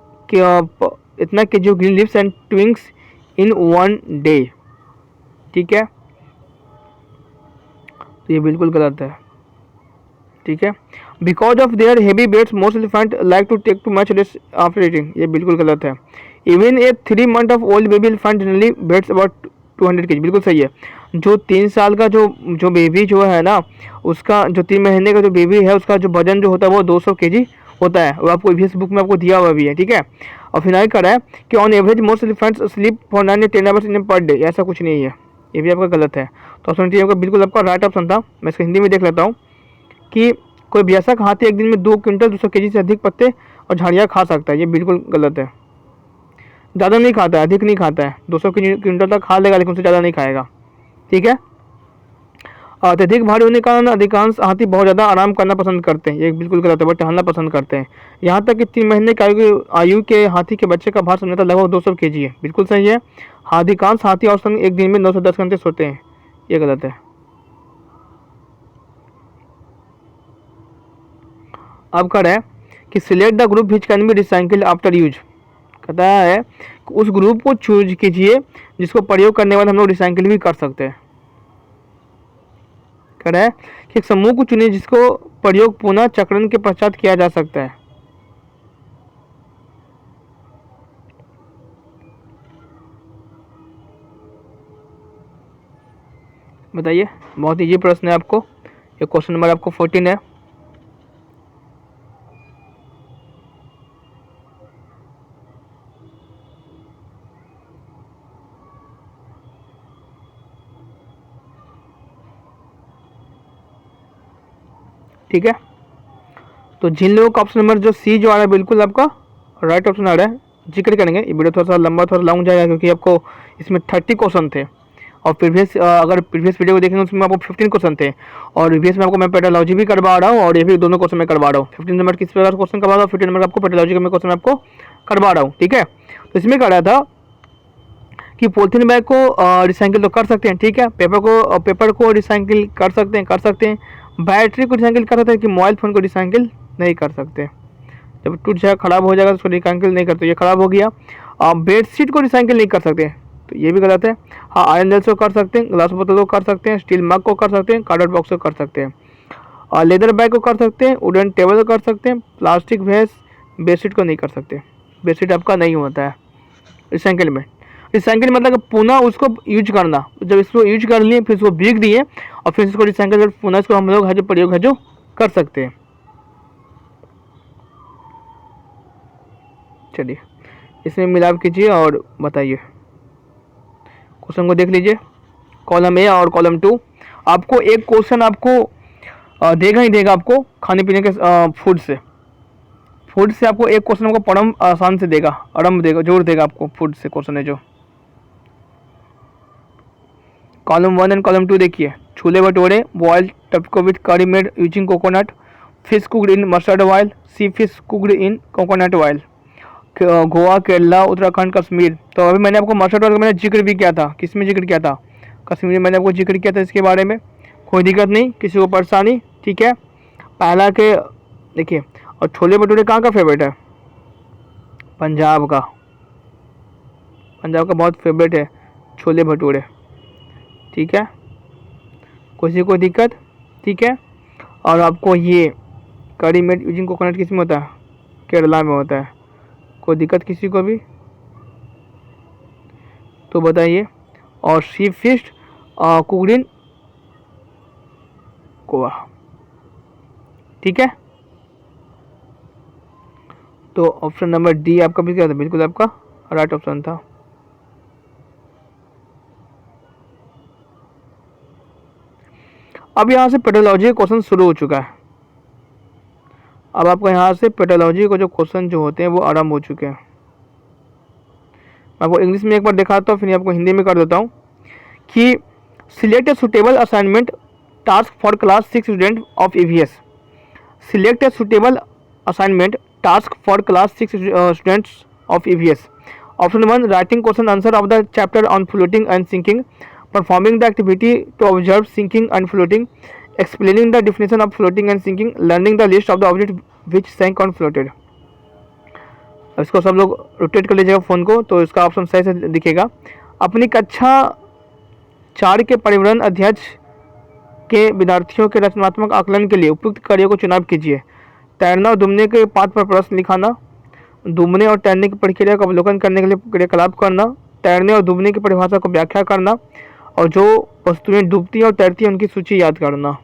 इतना कि जो green leaves and twigs in 1 day, ठीक है। तो ये बिल्कुल गलत है, ठीक है। Because of their heavy weights most elephant like to take too much rest after eating, ये बिल्कुल गलत है। Even a 3 month of old baby elephant generally weights about 200 kg, बिल्कुल सही है। जो 3 साल का जो बेबी जो है ना, उसका जो 3 महीने का जो बेबी है उसका जो वजन जो होता है वो 200 kg होता है। वो आपको इस बुक में आपको दिया हुआ भी है, ठीक है। और फिर आगे करा है कि on average most elephants sleep for 9 या 10 आवर्स इन पर डे, ऐसा कुछ नहीं है, ये भी आपका गलत है। तो ऑप्शन टी आपका बिल्कुल आपका राइट ऑप्शन था। मैं इसको हिंदी में देख लेता हूँ कि कोई वयस्क हाथी एक दिन में 2 क्विंटल 200 kg से अधिक पत्ते और झाड़ियाँ खा सकता है, ये बिल्कुल गलत है। ज़्यादा नहीं खाता है, अधिक नहीं खाता है, 200 क्विंटल तक खा लेगा लेकिन उससे ज़्यादा नहीं खाएगा, ठीक है। अत्यधिक भारी होने के कारण अधिकांश हाथी बहुत ज़्यादा आराम करना पसंद करते हैं, ये बिल्कुल गलत है, बट टहलना पसंद करते हैं। यहाँ तक कि 3 महीने की आयु के हाथी के बच्चे का भार समझौता लगभग 200 kg है, बिल्कुल सही है। अधिकांश हाथी औसतन एक दिन में 9 से 10 घंटे सोते हैं, ये गलत है। अब कर है कि select the group which can be recycled after use. कहता है उस ग्रुप को चूज कीजिए जिसको प्रयोग करने के बाद हम लोग रिसाइकिल भी कर सकते हैं। कह रहा है कि एक समूह को चुनिए जिसको प्रयोग पुनः चक्रण के पश्चात किया जा सकता है। बताइए, बहुत इजी प्रश्न है आपको। ये क्वेश्चन नंबर आपको 14 है। ठीक है, तो जिन लोगों का ऑप्शन नंबर जो सी जो आ रहा है बिल्कुल आपका राइट ऑप्शन आ रहा है, जिक्र करेंगे। ये वीडियो थोड़ा सा लंबा थोड़ा लॉन्ग जाएगा क्योंकि आपको इसमें 30 क्वेश्चन थे और अगर प्रीवियस वीडियो को देखेंगे उसमें आपको 15 क्वेश्चन थे और प्रीवियस में आपको मैं पेडोलॉजी भी करवा रहा हूँ और ये भी दोनों क्वेश्चन मैं करवा रहा हूँ। 15 नंबर किस प्रकार क्वेश्चन करवा रहा हूँ, 15 नंबर आपको पेडोलॉजी का मैं क्वेश्चन आपको करवा रहा हूँ। ठीक है, तो इसमें कह रहा था कि पॉलिथीन बैग को रिसाइकिल तो कर सकते हैं, ठीक है, पेपर को रिसाइकिल कर सकते हैं, बैटरी को रिसाइकिल कर सकते हैं, कि मोबाइल फ़ोन को रिसाइकिल नहीं कर सकते। जब टूट जाएगा, ख़राब हो जाएगा तो उसको रिसाइकिल नहीं करते, ये ख़राब हो गया। बेडशीट को रिसाइकिल नहीं कर सकते, तो ये भी गलत है। हाँ, आयरन जेल्स को कर सकते हैं, ग्लास बोतल को कर सकते हैं, स्टील मग को कर सकते हैं, कार्डबोर्ड बॉक्स को कर सकते हैं, और लेदर बैग को कर सकते हैं, वुडन टेबल को कर सकते हैं, प्लास्टिक वेस्ट बेडशीट को नहीं कर सकते। बेडशीट आपका नहीं होता है रिसाइकिल में। रिसाइकिल मतलब कि पुनः उसको यूज करना, जब इसको यूज कर लिए फिर इसको बिक दिए और फिर इसको रिसाइकिल कर पुनः इसको हम लोग है जो प्रयोग है जो कर सकते हैं। चलिए इसमें मिलाप कीजिए और बताइए। क्वेश्चन को देख लीजिए, कॉलम ए और कॉलम 2। आपको एक क्वेश्चन आपको देगा ही देगा, आपको खाने पीने के फूड से आपको एक क्वेश्चन आपको परम आसान से देगा, आरंभ देगा, जोर देगा आपको। फूड से क्वेश्चन है जो कॉलम 1 एंड कॉलम 2 देखिए। Chole bhature boiled tapioca with curry made using coconut, fish cooked in mustard oil, sea fish cooked in coconut oil. Goa, Kerala, Uttarakhand, Kashmir. तो अभी मैंने आपको मस्टर्ड ऑयल का मैंने जिक्र भी किया था। किस में जिक्र किया था? कश्मीर। मैंने आपको जिक्र किया था इसके बारे में, कोई दिक्कत नहीं, किसी को परेशानी। ठीक है, पहला के देखिए। और छोले भटूरे कहाँ का फेवरेट है? पंजाब का। पंजाब का बहुत फेवरेट है छोले भटूरे। ठीक है, किसी को दिक्कत? ठीक है, और आपको ये करी मेड यूजिंग कोकोनट किस में होता है? केरला में होता है। कोई दिक्कत किसी को भी? तो बताइए। और सी फिश कुकड इन गोवा। ठीक है, तो ऑप्शन नंबर डी आपका भी क्या था? बिल्कुल आपका राइट ऑप्शन था। अब यहाँ से पेडोलॉजी क्वेश्चन शुरू हो चुका है। अब आपको यहाँ से पेडोलॉजी को जो क्वेश्चन जो होते हैं वो आरंभ हो चुके हैं। मैं आपको इंग्लिश में एक बार दिखाता हूँ, फिर आपको हिंदी में कर देता हूँ कि select a suitable assignment task for class 6 student of EVS। Select a suitable assignment task for class 6 students of EVS। Option 1, writing question answer of the chapter on floating and sinking, performing the activity to observe sinking and floating, explaining the definition of floating and sinking, learning the list of the object which sank and floated। अब इसको सब लोग rotate कर लीजिएगा phone को, तो इसका option सही से दिखेगा। अपनी कक्षा 4 के पर्यावरण अध्यक्ष के विद्यार्थियों के रचनात्मक आकलन के लिए उपयुक्त कार्यों को चुनाव कीजिए। तैरना और डूबने के पाठ पर प्रश्न लिखाना, डूबने और तैरने की प्रक्रिया का अवलोकन करने के लिए क्रियाकलाप करना, तैरने और डूबने की परिभाषा को व्याख्या करना, और जो वस्तुएं डूबती हैं और तैरती हैं उनकी सूची याद करना।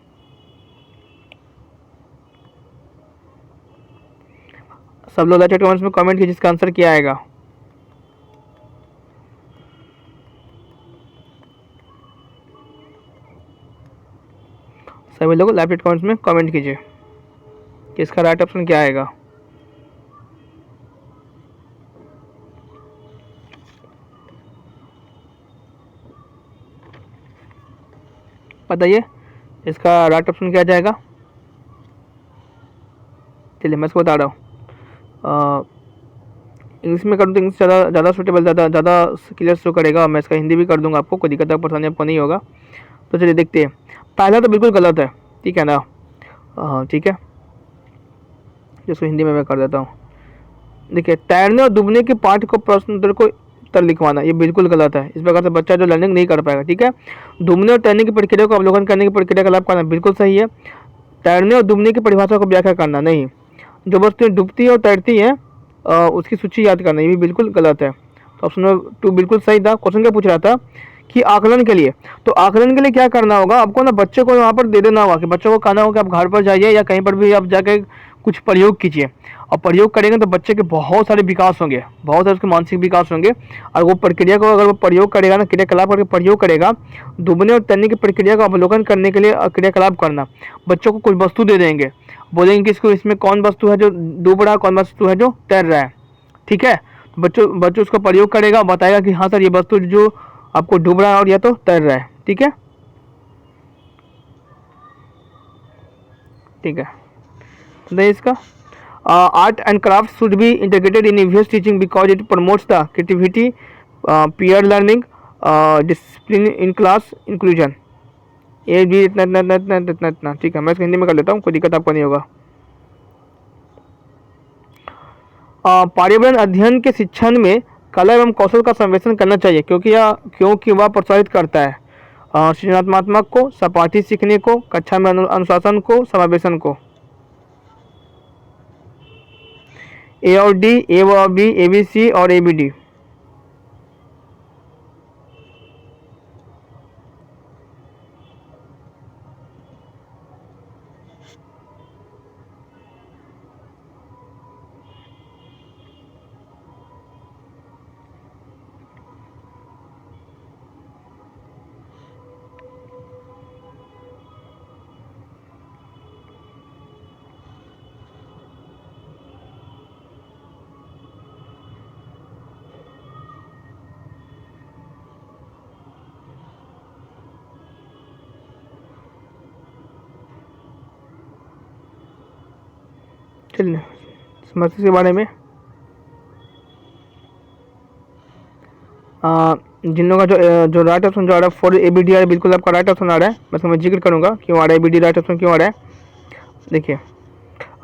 सब लोग चैट कमेंट्स में कमेंट कीजिए जिसका आंसर क्या आएगा। सभी लोग लाइव चैट कमेंट्स में कमेंट कीजिए कि इसका राइट ऑप्शन क्या आएगा। बताइए इसका राइट ऑप्शन क्या जाएगा। चलिए मैं इसको बता रहा हूँ। इंग्लिश में करूँ तो इंग्लिश ज़्यादा सूटेबल, ज़्यादा क्लियर शो करेगा। मैं इसका हिंदी भी कर दूंगा, आपको कोई दिक्कत परेशानी आपको नहीं होगा। तो चलिए देखते हैं। पहला तो बिल्कुल गलत है, ठीक है ना? हाँ ठीक है, जिसको हिंदी में मैं कर देता हूँ। देखिए, तैरने और डूबने के पाठ को प्रश्न उत्तर को उत्तर लिखवाना, ये बिल्कुल गलत है। इस प्रकार से बच्चा जो लर्निंग नहीं कर पाएगा। ठीक है, डूबने और तैरने की प्रक्रिया को अवलोकन करने की प्रक्रिया का लाभ करना बिल्कुल सही है। तैरने और डूबने की परिभाषा को व्याख्या करना नहीं। जो वस्तुएं डूबती है और तैरती हैं उसकी सूची याद करना, ये भी बिल्कुल गलत है। तो ऑप्शन नंबर 2 बिल्कुल सही था। क्वेश्चन क्या पूछ रहा था कि आकलन के लिए, तो आकलन के लिए क्या करना होगा आपको ना, बच्चे को वहाँ पर दे देना होगा कि बच्चों को कहना होगा कि आप घर पर जाइए या कहीं पर भी आप जाके कुछ प्रयोग कीजिए, और प्रयोग करेंगे तो बच्चे के बहुत सारे विकास होंगे, बहुत सारे उसके मानसिक विकास होंगे। और वो प्रक्रिया को अगर वो प्रयोग करेगा ना, क्रियाकलाप करके प्रयोग करेगा, डूबने और तैरने की प्रक्रिया का अवलोकन करने के लिए क्रियाकलाप करना। बच्चों को कुछ वस्तु दे देंगे, बोलेंगे कि इसको इसमें कौन वस्तु है जो डूब रहा है, कौन वस्तु है जो तैर रहा है, ठीक है। तो बच्चों उसका प्रयोग करेगा, बताएगा कि हाँ सर ये वस्तु जो आपको डूब रहा है और या तो तैर रहा है, ठीक है, ठीक है। तो इसका art and craft should be integrated in EVS teaching because it promotes the creativity, peer learning, discipline in class, inclusion। ये भी इतना इतना इतना इतना इतना इतना ठीक है, मैं इसको हिंदी में कर लेता हूँ, कोई दिक्कत आपको नहीं होगा। पर्यावरण अध्ययन के शिक्षण में कला एवं कौशल का संवेदन करना चाहिए क्योंकि वह प्रोत्साहित करता है सृजनात्मक को, सहपाठी सीखने को, कक्षा में अनुशासन को, समावेशन को। ए और डी, ए और बी, ए बी सी और ए बी डी। चलिए समस्या के बारे में जिन लोगों का जो राइट ऑप्शन जो आ रहा है फॉर ए बी डी आ रहा है, बिल्कुल आपका राइट ऑप्शन आ रहा है। मैं इसका जिक्र करूंगा क्यों आ रहा है A B D right option क्यों आ रहा है। देखिए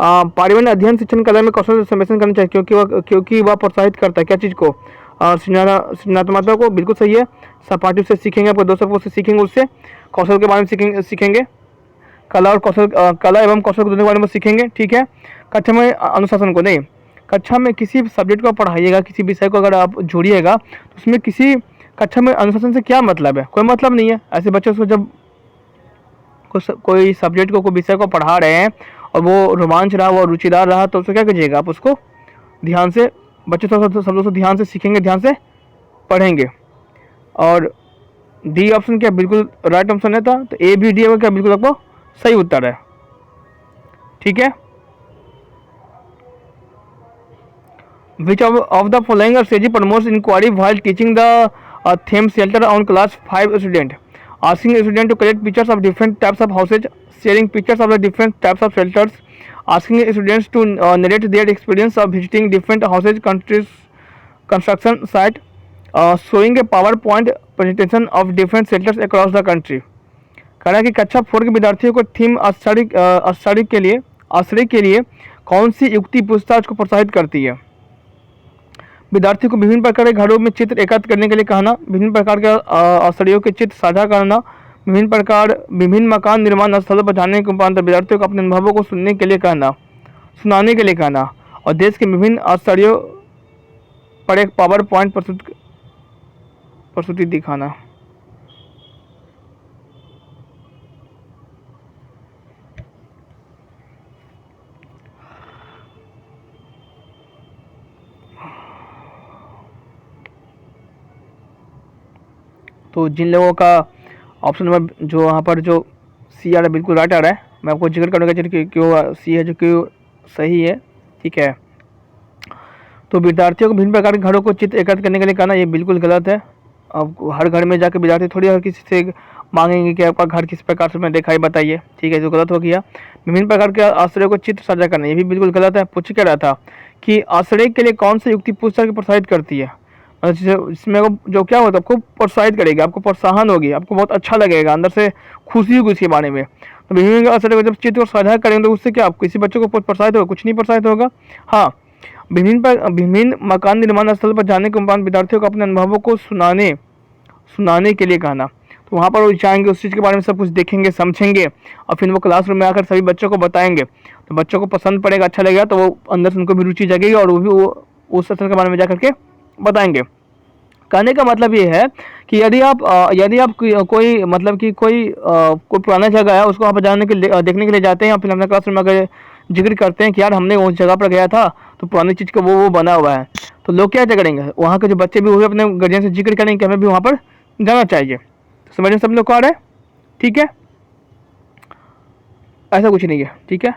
पर्यावरण अध्ययन शिक्षण कला में कौशल संवेदन करना चाहिए क्योंकि वह प्रोत्साहित करता है क्या चीज़ को, सृजनात्मकता को, बिल्कुल सही है। सहपाठी से सीखेंगे, आपको दोस्तों से सीखेंगे, उससे कौशल के बारे में सीखेंगे, कला और कौशल, कला एवं कौशल के बारे में सीखेंगे, ठीक है। कक्षा में अनुशासन को नहीं, कक्षा में किसी सब्जेक्ट को पढ़ाइएगा, किसी विषय को अगर आप जोड़िएगा तो उसमें किसी कक्षा में अनुशासन से क्या मतलब है, कोई मतलब नहीं है। ऐसे बच्चों को जब कोई सब्जेक्ट को, कोई विषय को पढ़ा रहे हैं और वो रोमांच रहा, वो रुचिदार रहा, तो उसको क्या कीजिएगा, आप उसको ध्यान से, बच्चे शब्दों से ध्यान से सीखेंगे, ध्यान से पढ़ेंगे। और डी ऑप्शन क्या बिल्कुल राइट ऑप्शन है था, तो ए बी डी क्या बिल्कुल आपको सही उत्तर है, ठीक है। Which of the following strategy promotes inquiry while teaching the theme shelter on class 5 student? Asking a student to collect pictures of different types of houses, sharing pictures of the different types of shelters, asking students to narrate their experience of visiting different houses, countries, construction site, showing a PowerPoint presentation of different shelters across the country। कहा कि कक्षा 4 के विद्यार्थियों को theme आश्रय के लिए कौन सी युक्ति पूछताछ को प्रोत्साहित करती है। विद्यार्थी को विभिन्न प्रकार के घरों में चित्र एकत्र करने के लिए कहना, विभिन्न प्रकार के आश्रयों के चित्र साझा करना, विभिन्न मकान निर्माण स्थलों पर जाने के उपरांत विद्यार्थियों को अपने अनुभवों को सुनाने के लिए कहना, और देश के विभिन्न आश्रयों पर एक पावर पॉइंट प्रस्तुति दिखाना। तो जिन लोगों का ऑप्शन नंबर जो वहाँ पर जो सी आ रहा है बिल्कुल राइट आ रहा है, मैं आपको जिक्र करूँगा कि क्यों सी है जो क्यों सही है, ठीक है। तो विद्यार्थियों को विभिन्न प्रकार के घरों को चित्र एकत्र करने के लिए कहना, ये बिल्कुल गलत है। अब हर घर में जाकर विद्यार्थी थोड़ी हर किसी से मांगेंगे कि आपका घर किस प्रकार से मैं दिखाई बताइए, ठीक है, जो गलत हो गया। विभिन्न प्रकार के आश्रय को चित्र साझा करना, ये भी बिल्कुल गलत है। पूछ क्या रहा था कि आश्रय के लिए कौन सी युक्ति पूछताछ को प्रोत्साहित करती है, इसमें जो क्या होता है आपको प्रोत्साहित करेगी, आपको प्रोत्साहन होगी, आपको बहुत अच्छा लगेगा, अंदर से खुशी होगी उसके बारे में। तो विभिन्न आश्रय को जब चित्र को साझा करेंगे तो उससे क्या आप किसी बच्चे को प्रोत्साहित होगा, कुछ नहीं प्रोत्साहित होगा। हाँ, विभिन्न मकान निर्माण स्थल पर जाने के उपरांत विद्यार्थियों को अपने अनुभवों को सुनाने के लिए कहना, तो वहाँ पर वो जाएंगे, उस चीज़ के बारे में सब कुछ देखेंगे, समझेंगे, और फिर वो क्लासरूम में आकर सभी बच्चों को बताएंगे, तो बच्चों को पसंद पड़ेगा, अच्छा लगेगा, तो वो अंदर से उनको भी रुचि जगेगी और वो भी वो उस स्थल के बारे में जा करके बताएंगे। कहने का मतलब ये है कि यदि आप कोई मतलब कि कोई पुराना जगह है उसको आप जानने के लिए देखने के लिए जाते हैं, या फिर अपने क्लासरूम में अगर जिक्र करते हैं कि यार हमने उस जगह पर गया था तो पुरानी चीज़ का वो बना हुआ है, तो लोग क्या करेंगे, वहाँ के जो बच्चे भी हुए अपने गार्जियन से जिक्र करेंगे कि हमें भी वहाँ पर जाना चाहिए। तो समझ में सब लोग को आ रहा है? ठीक है, ऐसा कुछ नहीं है। ठीक है,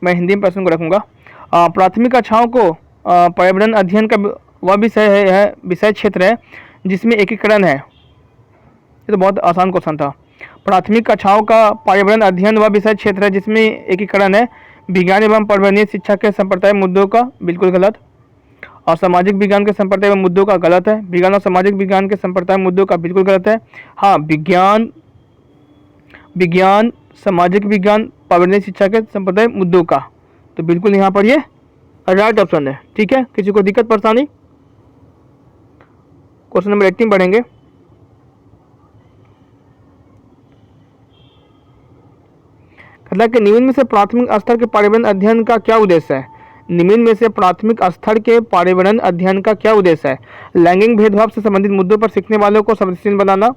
मैं हिंदी में प्रश्न को रखूँगा। प्राथमिक कक्षाओं को पर्यावरण अध्ययन का वह विषय क्षेत्र है जिसमें एकीकरण है। ये तो बहुत आसान क्वेश्चन था। प्राथमिक कक्षाओं का पर्यावरण अध्ययन वह विषय क्षेत्र है जिसमें एकीकरण है। विज्ञान एवं पर्यावरणीय शिक्षा के संप्रदाय मुद्दों का बिल्कुल गलत। और सामाजिक विज्ञान के संप्रदाय एवं मुद्दों का गलत है। विज्ञान और सामाजिक विज्ञान के संप्रदाय मुद्दों का बिल्कुल गलत है। हाँ, विज्ञान सामाजिक विज्ञान पर्यावरणीय शिक्षा के संप्रदाय मुद्दों का, तो बिल्कुल यहाँ पर ये राइट ऑप्शन है। ठीक है, किसी को दिक्कत परेशानी? क्वेश्चन नंबर 18 पढ़ेंगे। मतलब कि निम्न में से प्राथमिक स्तर के पर्यावरण अध्ययन का क्या उद्देश्य है? निम्न में से प्राथमिक स्तर के पर्यावरण अध्ययन का क्या उद्देश्य है? लैंगिक भेदभाव से संबंधित मुद्दों पर सीखने वालों को संवेदनशील बनाना,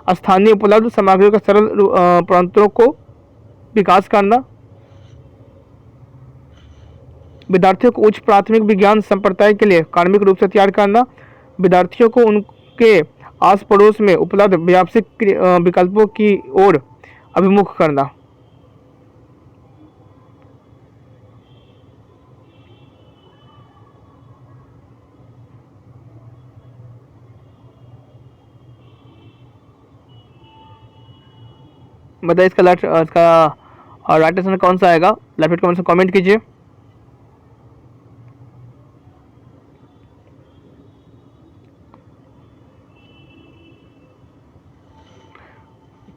स्थानीय उपलब्ध सामग्रियों के सरल प्रांतों को विकास करना, विद्यार्थियों को उच्च प्राथमिक विज्ञान संप्रदाय के लिए कार्मिक रूप से तैयार करना, विद्यार्थियों को उनके आस पड़ोस में उपलब्ध व्यावसायिक विकल्पों की ओर अभिमुख करना। बताइए इसका राइट आंसर कौन सा आएगा? लेफ्ट कमेंट से कमेंट कीजिए।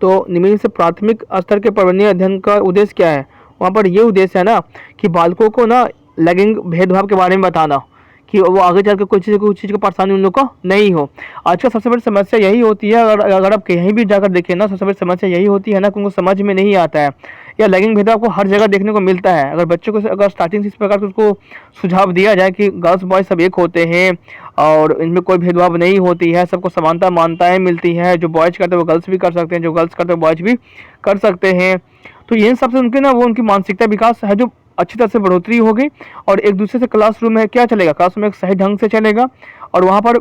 तो निम्न से प्राथमिक स्तर के पर्यावरणीय अध्ययन का उद्देश्य क्या है? वहाँ पर ये उद्देश्य है ना कि बालकों को ना लैंगिक भेदभाव के बारे में बताना, कि वो आगे चल के कुछ चीज़ की परेशानी उन लोग को नहीं हो। आजकल सबसे बड़ी समस्या यही होती है, अगर आप कहीं भी जाकर देखें ना, सबसे बड़ी समस्या यही होती है ना कि उनको समझ में नहीं आता है, या लैंगिक भेदभाव को हर जगह देखने को मिलता है। अगर बच्चों को अगर स्टार्टिंग से इस प्रकार से उसको सुझाव दिया जाए कि गर्ल्स बॉयज सब एक होते हैं और इनमें कोई भेदभाव नहीं होती है, सबको समानता मान्यताएं मिलती है, जो बॉयज करते हैं वो गर्ल्स भी कर सकते हैं, जो गर्ल्स करते हैं बॉयज भी कर सकते हैं, तो इन सबसे उनके ना वो उनकी मानसिकता विकास है जो अच्छी तरह से बढ़ोतरी होगी, और एक दूसरे से क्लासरूम में क्या चलेगा, क्लासरूम में एक सही ढंग से चलेगा, और वहाँ पर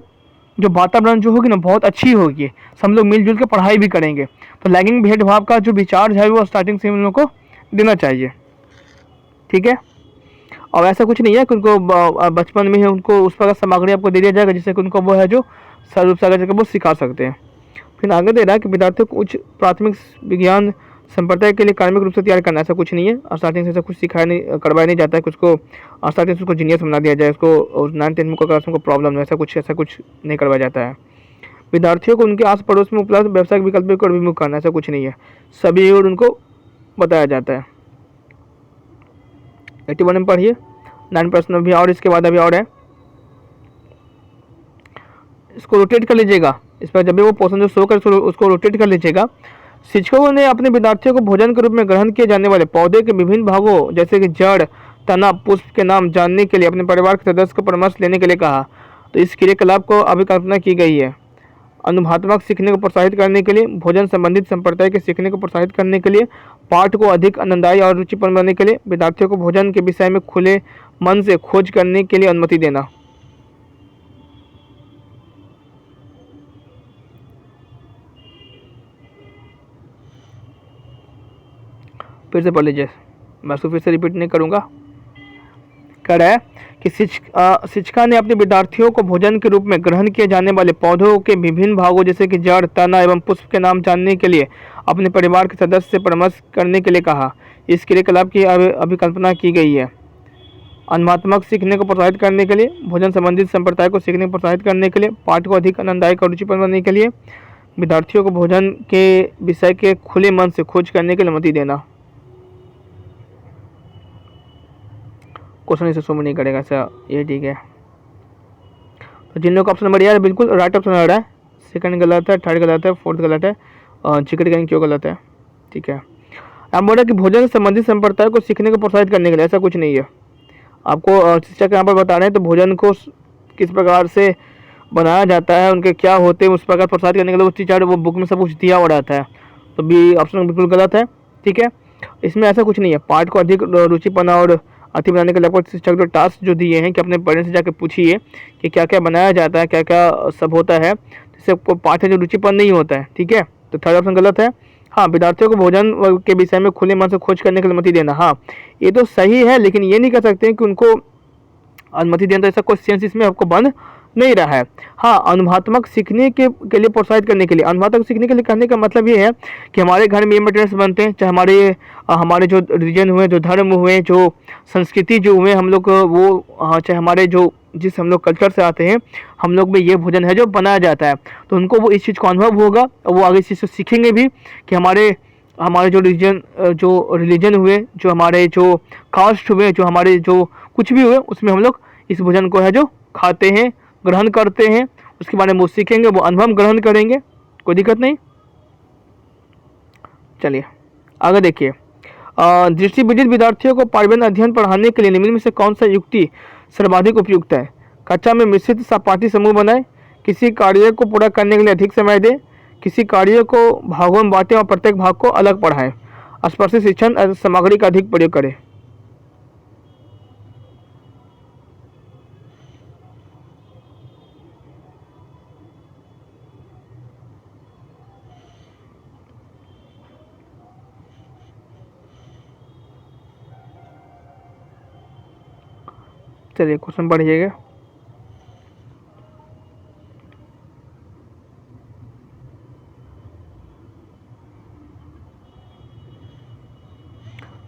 जो वातावरण जो होगी ना बहुत अच्छी होगी, सब लोग मिलजुल के पढ़ाई भी करेंगे। तो लैंगिक भेदभाव का जो विचार है वो स्टार्टिंग से उन लोगों को देना चाहिए। ठीक है, और ऐसा कुछ नहीं है कि उनको बचपन में ही उनको उस प्रकार सामग्री आपको दे दिया जाएगा जिससे कि उनको वो है जो सरल रूप से आगे जाकर वो सिखा सकते हैं। फिर आगे दे रहा है कि विद्यार्थियों को उच्च प्राथमिक विज्ञान संप्रदाय के लिए कार्मिक रूप से तैयार करना, ऐसा कुछ नहीं है। और स्टार्टिंग से ऐसा कुछ सिखाया नहीं करवाया नहीं जाता है कि उसको स्टार्टिंग से उसको जीनियस बना दिया जाए, उसको 9th-10th में कोई क्लास में प्रॉब्लम नहीं, ऐसा कुछ नहीं करवाया जाता है। विद्यार्थियों को उनके आस पड़ोस में उपलब्ध व्यावसायिक विकल्पों को अभिमुख करना, ऐसा कुछ नहीं है, सभी और उनको बताया जाता है। 81 में पढ़िए, 9 प्रश्न भी और इसके बाद अभी और है, इसको रोटेट कर लीजिएगा। इस पर जब भी वो पोर्शन जो शो कर उसको रोटेट कर लीजिएगा। शिक्षकों ने अपने विद्यार्थियों को भोजन के रूप में ग्रहण किए जाने वाले पौधे के विभिन्न भागों जैसे कि जड़, तना, पुष्प के नाम जानने के लिए अपने परिवार के सदस्य को परामर्श लेने के लिए कहा। तो इस क्रियाकलाप को अभिकल्पना की गई है अनुभवात्मक सीखने को प्रोत्साहित करने के लिए, भोजन संबंधित संप्रदाय के सीखने को प्रोत्साहित करने के लिए, पाठ को अधिक आनंददायी और रुचिपूर्ण बनाने के लिए, विद्यार्थियों को भोजन के विषय में खुले मन से खोज करने के लिए अनुमति देना। फिर से पढ़ लीजिए, मैं उसको फिर से रिपीट नहीं करूँगा। कह रहा है कि शिक्षिका ने अपने विद्यार्थियों को भोजन के रूप में ग्रहण किए जाने वाले पौधों के विभिन्न भागों जैसे कि जड़, तना एवं पुष्प के नाम जानने के लिए अपने परिवार के सदस्य से परामर्श करने के लिए कहा। इस क्रियाकलाप की अभिकल्पना की गई है अनुभवात्मक सीखने को प्रोत्साहित करने के लिए, भोजन संबंधित संप्रदाय को सीखने को प्रोत्साहित करने के लिए, पाठ को अधिक आनंददायक और रुचिपूर्ण बनाने के लिए, विद्यार्थियों को भोजन के विषय के खुले मन से खोज करने की अनुमति देना। क्वेश्चन इसे समझ नहीं करेगा ऐसा, ये ठीक है। तो जिन लोगों का ऑप्शन नंबर यार बिल्कुल राइट ऑप्शन आ रहा है, सेकंड गलत है, थर्ड गलत है, फोर्थ गलत है, जिक्र करेंगे क्यों गलत है। ठीक है, आप बोल रहे कि भोजन संबंधित संप्रदाय को सीखने को प्रोत्साहित करने के लिए, ऐसा कुछ नहीं है। आपको शिक्षक यहाँ पर बता रहे हैं तो भोजन को किस प्रकार से बनाया जाता है, उनके क्या होते हैं, उस प्रकार प्रसाद करने के लिए वो चीज़ वो बुक में सब कुछ दिया हुआ रहता है। तो बी ऑप्शन बिल्कुल गलत है। ठीक है, इसमें ऐसा कुछ नहीं है। पाठ को अधिक रुचिपना और अति बनाने के लिए शिक्षक जो टास्क जो दिए हैं कि अपने पेरेंट्स से जाकर पूछिए कि क्या क्या बनाया जाता है, क्या क्या सब होता है, जिससे आपको पाठ है जो रुचिपन नहीं होता है। ठीक है, तो थर्ड ऑप्शन गलत है। हाँ, विद्यार्थियों को भोजन के विषय में खुले मन से खोज करने की अनुमति देना, हाँ ये तो सही है, लेकिन ये नहीं कह सकते कि उनको अनुमति देना, तो ऐसा कोई सेंस इसमें आपको बन नहीं रहा है। हाँ, अनुभवात्मक सीखने के लिए प्रोत्साहित करने के लिए, अनुभवात्मक सीखने के लिए कहने का मतलब ये है कि हमारे घर में ये मटेरियल्स बनते हैं, चाहे हमारे जो रिलीजन हुए, जो धर्म हुए, जो संस्कृति जो हुए हम लोग वो, चाहे हमारे जो जिस हम लोग कल्चर से आते हैं, हम लोग में ये भोजन है जो बनाया जाता है, तो उनको वो इस चीज़ का अनुभव होगा और वो आगे इस चीज़ को सीखेंगे भी कि हमारे जो रिलीजन हुए, जो हमारे जो कास्ट हुए, जो हमारे जो कुछ भी हुए, उसमें हम लोग इस भोजन को है जो खाते हैं, ग्रहण करते हैं, उसके बारे में वो सीखेंगे, वो अनुभव ग्रहण करेंगे, कोई दिक्कत नहीं। चलिए आगे देखिए, दृष्टिविदित विद्यार्थियों को पाठ्यक्रम अध्ययन पढ़ाने के लिए निम्न में से कौन सा युक्ति सर्वाधिक उपयुक्त है? कक्षा में मिश्रित सहपाठी समूह बनाए, किसी कार्य को पूरा करने के लिए अधिक समय दें, किसी कार्य को भागों में बांटें और प्रत्येक भाग को अलग पढ़ाएं, स्पर्शी शिक्षण सामग्री का अधिक प्रयोग करें। चलिए क्वेश्चन पढ़िएगा।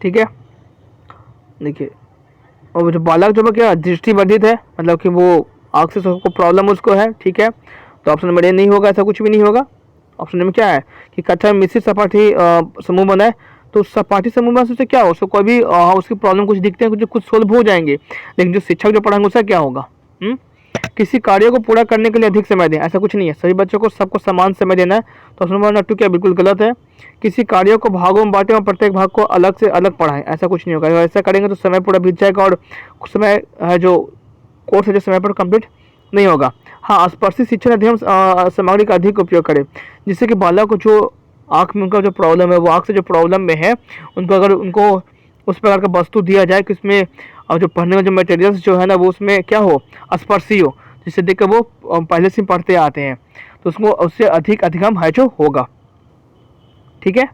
ठीक है, देखिए, और जो बालक जो क्या दृष्टिवर्धित है, मतलब कि वो आँख से को प्रॉब्लम उसको है। ठीक है, तो ऑप्शन नंबर ए नहीं होगा, ऐसा कुछ भी नहीं होगा। ऑप्शन नंबर क्या है कि कक्षा में मिश्रित सहपाठी समूह बनाए, तो सहपाठी समूह में से क्या हो, उसको कोई भी उसकी प्रॉब्लम कुछ दिखते हैं, कुछ सोल्व हो जाएंगे, लेकिन जो शिक्षक जो पढ़ाएंगे उसका क्या होगा? किसी कार्य को पूरा करने के लिए अधिक समय दें, ऐसा कुछ नहीं है। सभी बच्चों को सबको समान समय देना है, तो ऑप्शन नंबर 2 क्या बिल्कुल गलत है। किसी कार्य को भागों में बांटें और प्रत्येक भाग को अलग से अलग पढ़ाएं, ऐसा कुछ नहीं होगा। अगर ऐसा करेंगे तो समय पूरा बीत जाएगा और कुछ समय है जो कोर्स है जो समय पर कंप्लीट नहीं होगा। हाँ, स्पर्शी शिक्षण अध्ययन सामग्री का अधिक उपयोग करें, जिससे कि बालक को जो आँख में उनका जो प्रॉब्लम है, वो आँख से जो प्रॉब्लम में है, उनको अगर उनको उस प्रकार का वस्तु दिया जाए कि उसमें जो पढ़ने में जो मटेरियल्स जो है ना, वो उसमें क्या हो, स्पर्शी हो, जिससे देखकर वो पहले से पढ़ते आते हैं, तो उसको उससे अधिक अधिगम है जो होगा। ठीक है,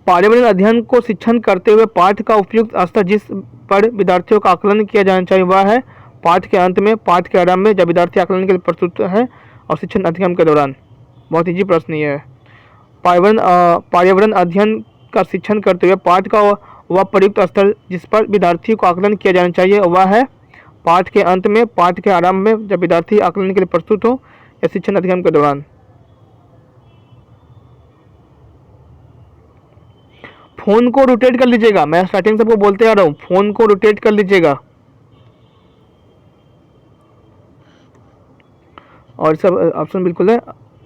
पर्यावरण अध्ययन को शिक्षण करते हुए पाठ का उपयुक्त स्तर जिस पर विद्यार्थियों का आकलन किया जाना चाहिए वह है पाठ के अंत में, पाठ के आरंभ में, जब विद्यार्थी आकलन के लिए प्रस्तुत है, और शिक्षण अधिगम के दौरान। बहुत इजी प्रश्न ये है। पर्यावरण अध्ययन का शिक्षण करते हुए पाठ का वह प्रयुक्त स्तर जिस पर विद्यार्थी को आकलन किया जाना चाहिए वह है पाठ के अंत में, पाठ के आरंभ में, जब विद्यार्थी आकलन के लिए प्रस्तुत हो, या शिक्षण अधिगम के दौरान। फोन को रोटेट कर लीजिएगा, मैं स्टार्टिंग से आपको बोलते आ रहा हूँ, फोन को रोटेट कर लीजिएगा। और सब ऑप्शन बिल्कुल है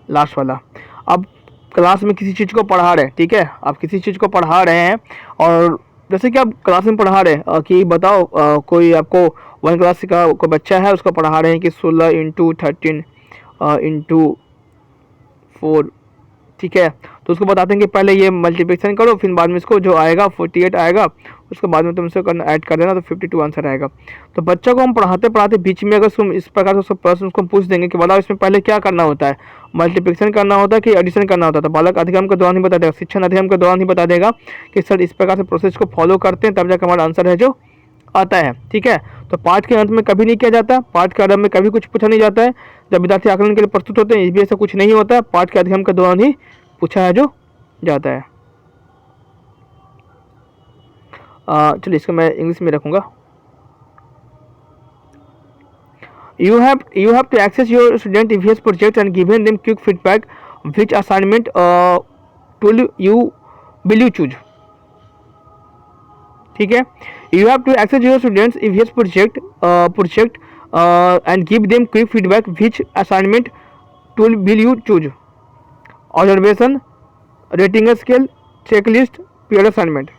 लास्ट वाला। अब क्लास में किसी चीज़ को पढ़ा रहे हैं, ठीक है, आप किसी चीज़ को पढ़ा रहे हैं, और जैसे कि आप क्लास में पढ़ा रहे हैं कि बताओ कोई आपको 1 क्लास का कोई बच्चा है, उसको पढ़ा रहे हैं कि 16 × 13 × 4, ठीक है, तो उसको बताते हैं कि पहले ये मल्टीप्लिकेशन करो, फिर बाद में इसको जो आएगा 48 आएगा, उसके बाद में तुम इसको करना ऐड कर देना, तो 52 आंसर आएगा। तो बच्चों को हम पढ़ाते पढ़ाते बीच में अगर तुम इस प्रकार से प्रश्न उसको पूछ देंगे कि बताओ इसमें पहले क्या करना होता है, मल्टीप्लिकेशन करना होता है कि एडिशन करना होता है, तो बालक अधिगम के दौरान ही बता देगा, शिक्षण अधिगम के दौरान ही बता देगा कि सर इस प्रकार से प्रोसेस को फॉलो करते हैं, तब जाकर हमारा आंसर है जो आता है। ठीक है, तो पाठ के अंत में कभी नहीं किया जाता, पाठ के आरंभ में कभी कुछ पूछा नहीं जाता है, जब विद्यार्थी आकलन के लिए प्रस्तुत होते हैं, इस भी ऐसा कुछ नहीं होता है, पाठ के अधिगम के दौरान ही पूछा है जो जाता है। चलिए इसको मैं इंग्लिश में रखूंगा। You have to access your student EVS project and given them quick feedback which assignment tool will you choose. ठीक है, you have to access your students EVS project and give them quick feedback which assignment tool will you choose. Observation, rating scale, checklist, peer assignment.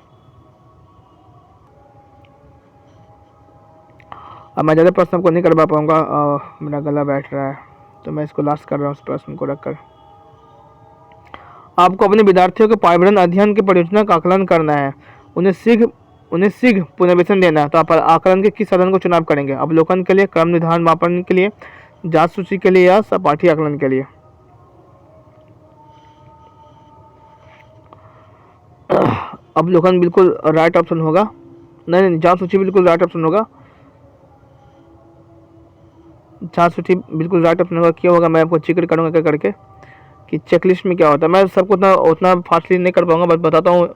अब मैं ज़्यादा प्रश्न को नहीं कर पाऊँगा, मेरा गला बैठ रहा है, तो मैं इसको लास्ट कर रहा हूँ इस प्रश्न को रखकर। आपको अपने विद्यार्थियों के पर्यावरण अध्ययन की परियोजना का आकलन करना है, उन्हें शीघ्र पुनर्वेशन देना है, तो आप आकलन के किस साधन को चुनाव करेंगे? अवलोकन के लिए, क्रम निर्धारण मापन के लिए, जांच सूची के लिए या सपाटी आकलन के लिए? अवलोकन बिल्कुल राइट ऑप्शन होगा। नहीं, जांच सूची बिल्कुल राइट ऑप्शन होगा। जांच सूची बिल्कुल राइट ऑप्शन होगा। क्या होगा, मैं आपको जिक्र करूँगा क्या करके कि चेकलिस्ट में क्या होता है। मैं सबको उतना फास्टली नहीं कर पाऊंगा, बस बताता हूँ।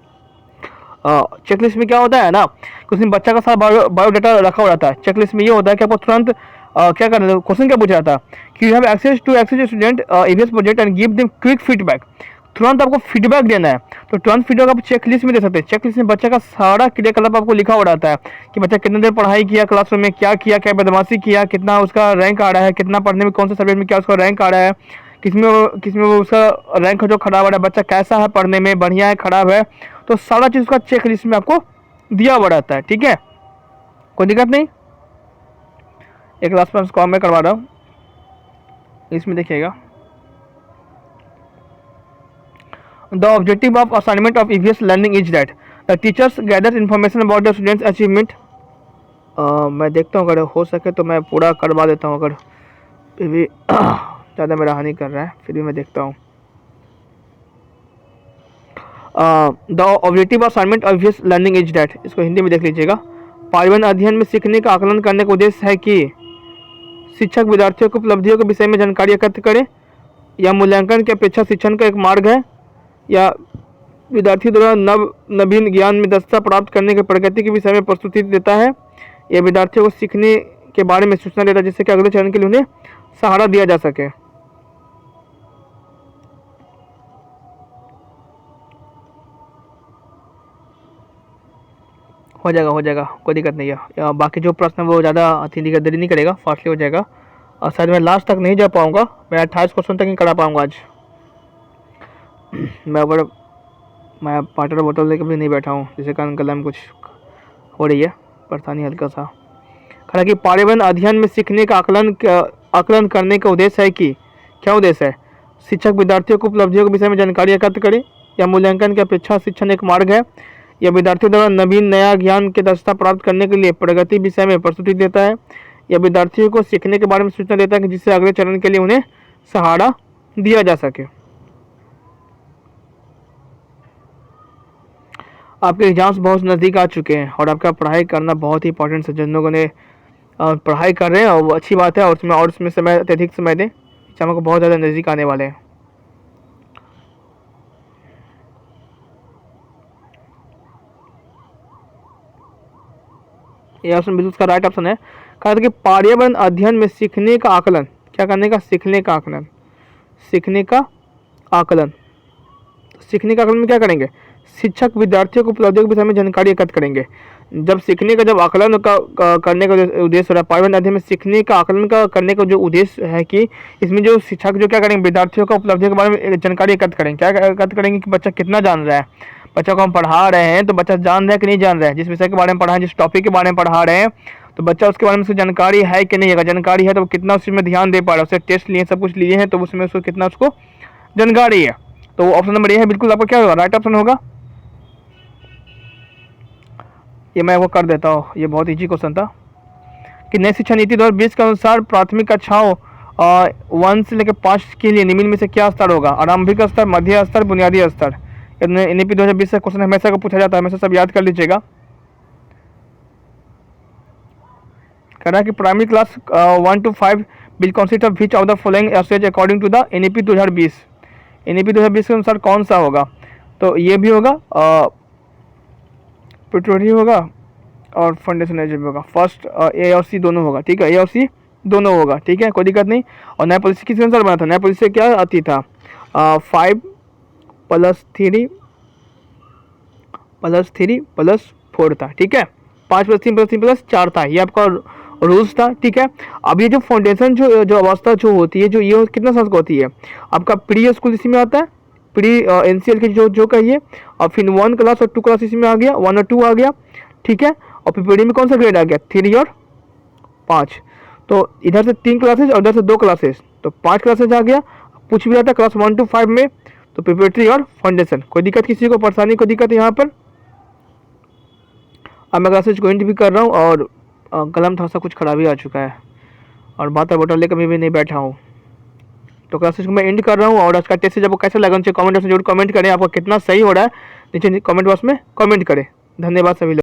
चेकलिस्ट में क्या होता है ना, कुछ दिन बच्चा का सारा बायोडाटा रखा हुआ रहता है। चेकलिस्ट में ये होता है कि आपको तुरंत क्या करना है, क्वेश्चन क्या पूछा जाता है कि you have access to student EVS project and give them quick feedback. तुरंत आपको फीडबैक देना है, तो तुरंत फीडबैक आप चेकलिस्ट में दे सकते हैं। चेकलिस्ट में बच्चे का सारा क्रियाकलाप आपको लिखा हुआ रहता है कि बच्चा कितने देर पढ़ाई किया, क्लासरूम में क्या किया, क्या बदमाशी किया, कितना उसका रैंक आ रहा है, कितना पढ़ने में, कौन से सब्जेक्ट में क्या उसका रैंक आ रहा है, किसमें वो उसका रैंक जो खराब आ रहा है, बच्चा कैसा है पढ़ने में, बढ़िया है, खराब है, तो सारा चीज़ उसका चेक लिस्ट में आपको दिया हुआ रहता है। ठीक है, कोई दिक्कत नहीं। एक क्लास में उसको मैं करवा रहा हूँ, इसमें देखिएगा। The objective of assignment of EVS learning is that the teachers gather information about the students achievement. मैं देखता हूँ, अगर हो सके तो मैं पूरा करवा देता हूँ, अगर फिर भी ज़्यादा मेरा हानि कर रहा है, फिर भी मैं देखता हूँ। The objective of assignment of EVS learning is that, इसको हिंदी में देख लीजिएगा। पर्यावरण अध्ययन में सीखने का आकलन करने का उद्देश्य है कि शिक्षक विद्यार्थियों को उपलब्धियों के विषय में जानकारी एकत्र करें, या मूल्यांकन की अपेक्षा शिक्षण का एक मार्ग है, या विद्यार्थी द्वारा नवीन ज्ञान में दक्षता प्राप्त करने के प्रगति के विषय में प्रस्तुति देता है, या विद्यार्थियों को सीखने के बारे में सूचना देता है जिससे कि अगले चरण के लिए उन्हें सहारा दिया जा सके। हो जाएगा, कोई दिक्कत नहीं है। बाकी जो प्रश्न वो ज़्यादा देरी नहीं करेगा, फास्टली हो जाएगा। और शायद मैं लास्ट तक नहीं जा पाऊँगा, मैं 28 क्वेश्चन तक नहीं करा पाऊँगा आज। मैं वाटर बोतल लेकर भी नहीं बैठा हूँ, जिसके कारण गला में कुछ हो रही है परेशानी हल्का सा। हालांकि पर्यावरण अध्ययन में सीखने का आकलन करने का उद्देश्य है कि क्या उद्देश्य है? शिक्षक विद्यार्थियों को उपलब्धियों के विषय में जानकारी एकत्र करे, या मूल्यांकन की अपेक्षा शिक्षण एक मार्ग है, या विद्यार्थियों द्वारा नया ज्ञान की दक्षता प्राप्त करने के लिए प्रगति विषय में प्रस्तुति देता है, या विद्यार्थियों को सीखने के बारे में सूचना देता है कि जिससे अगले चरण के लिए उन्हें सहारा दिया जा सके। आपके एग्जाम्स बहुत नज़दीक आ चुके हैं और आपका पढ़ाई करना बहुत ही इंपॉर्टेंट है। जिन लोगों ने पढ़ाई कर रहे हैं और वो अच्छी बात है, और उसमें समय अत्यधिक समय दें, एग्जाम को बहुत ज़्यादा नज़दीक आने वाले हैं। ये ऑप्शन बिल्कुल उसका राइट ऑप्शन है। कहा था कि पर्यावरण अध्ययन में सीखने का आकलन, क्या करने का? सीखने का आकलन। सीखने का आकलन, सीखने का आकलन में क्या करेंगे? शिक्षक विद्यार्थियों को उपलब्धियों के विषय में जानकारी एकत्र करेंगे। जब सीखने का जब आकलन करने का उद्देश्य हो रहा है, पर्यावरण अध्ययन में सीखने का आकलन करने का जो उद्देश्य है कि इसमें जो शिक्षक जो क्या करेंगे, विद्यार्थियों का उपलब्धियों के बारे में जानकारी एकत्र करेंगे। क्या एकत्र करेंगे कि बच्चा कितना जान रहा है, बच्चा को हम पढ़ा रहे हैं तो बच्चा जान रहा है कि नहीं जान रहा है, जिस विषय के बारे में पढ़ा है, जिस टॉपिक के बारे में पढ़ा रहे हैं, तो बच्चा उसके बारे में उसको जानकारी है कि नहीं है। जानकारी है तो कितना उसमें ध्यान दे पा रहा है, उससे टेस्ट लिए, सब कुछ लिए हैं, तो उसमें उसको कितना उसको जानकारी है। तो ऑप्शन नंबर ये है, बिल्कुल आपका क्या होगा? राइट ऑप्शन होगा। ये मैं वो कर देता हूँ, ये बहुत इजी क्वेश्चन था कि नई शिक्षा नीति 2020 के अनुसार प्राथमिक कक्षाओं 1 से लेकर 5 के लिए निम्न में से क्या स्तर होगा? आरंभिक स्तर, मध्य स्तर, बुनियादी स्तर। एनईपी 2020 से क्वेश्चन हमेशा को पूछा जाता है, हमेशा सब याद कर लीजिएगा। कह रहा है कि primary class 1 to 5 will consist of which of the following stage according to the NEP 2020। NEP 2020 के अनुसार कौन सा होगा? तो ये भी होगा, प्रिपरेटरी होगा और फाउंडेशन एज भी होगा। फर्स्ट ए और सी दोनों होगा, ठीक है, ए और सी दोनों होगा, ठीक है, कोई दिक्कत नहीं। और नया पॉलिसी किस अनुसार बना था? नया पॉलिसी से क्या आती था? 5 + 3 + 4 था, ठीक है, 5 + 3 + 3 + 4 था, ये आपका रूल्स था, ठीक है। अब ये जो फाउंडेशन जो अवस्था जो होती है, जो ये कितना साल होती है? आपका प्री स्कूल इसी में आता है, प्री एनसीएल के जो कहिए, और फिर 1 क्लास और 2 क्लास इसी में आ गया, 1 और 2 आ गया, ठीक है। और फिर पीडी में कौन सा ग्रेड आ गया? 3 और 5। तो इधर से 3 क्लासेज और उधर से 2 क्लासेज, तो 5 क्लासेज आ गया। पूछ भी रहा था क्लास 1 to 5 में, तो प्रिपरेटरी और फाउंडेशन। कोई दिक्कत किसी को, परेशानी कोई दिक्कत यहाँ पर? अब मैं क्लासेज को एंड भी कर रहा हूँ और कलम थोड़ा सा कुछ खराबी आ चुका है और वाटर बॉटल लेकर मैं भी नहीं बैठा हूँ। तो क्लासेज को मैं एंड कर रहा हूँ। और आज का टेस्ट जब कैसा लगा उनसे कमेंट बॉक्स में जरूर कमेंट करें। आपका कितना सही हो रहा है नीचे कमेंट बॉक्स में कमेंट करें। धन्यवाद सभी लोग।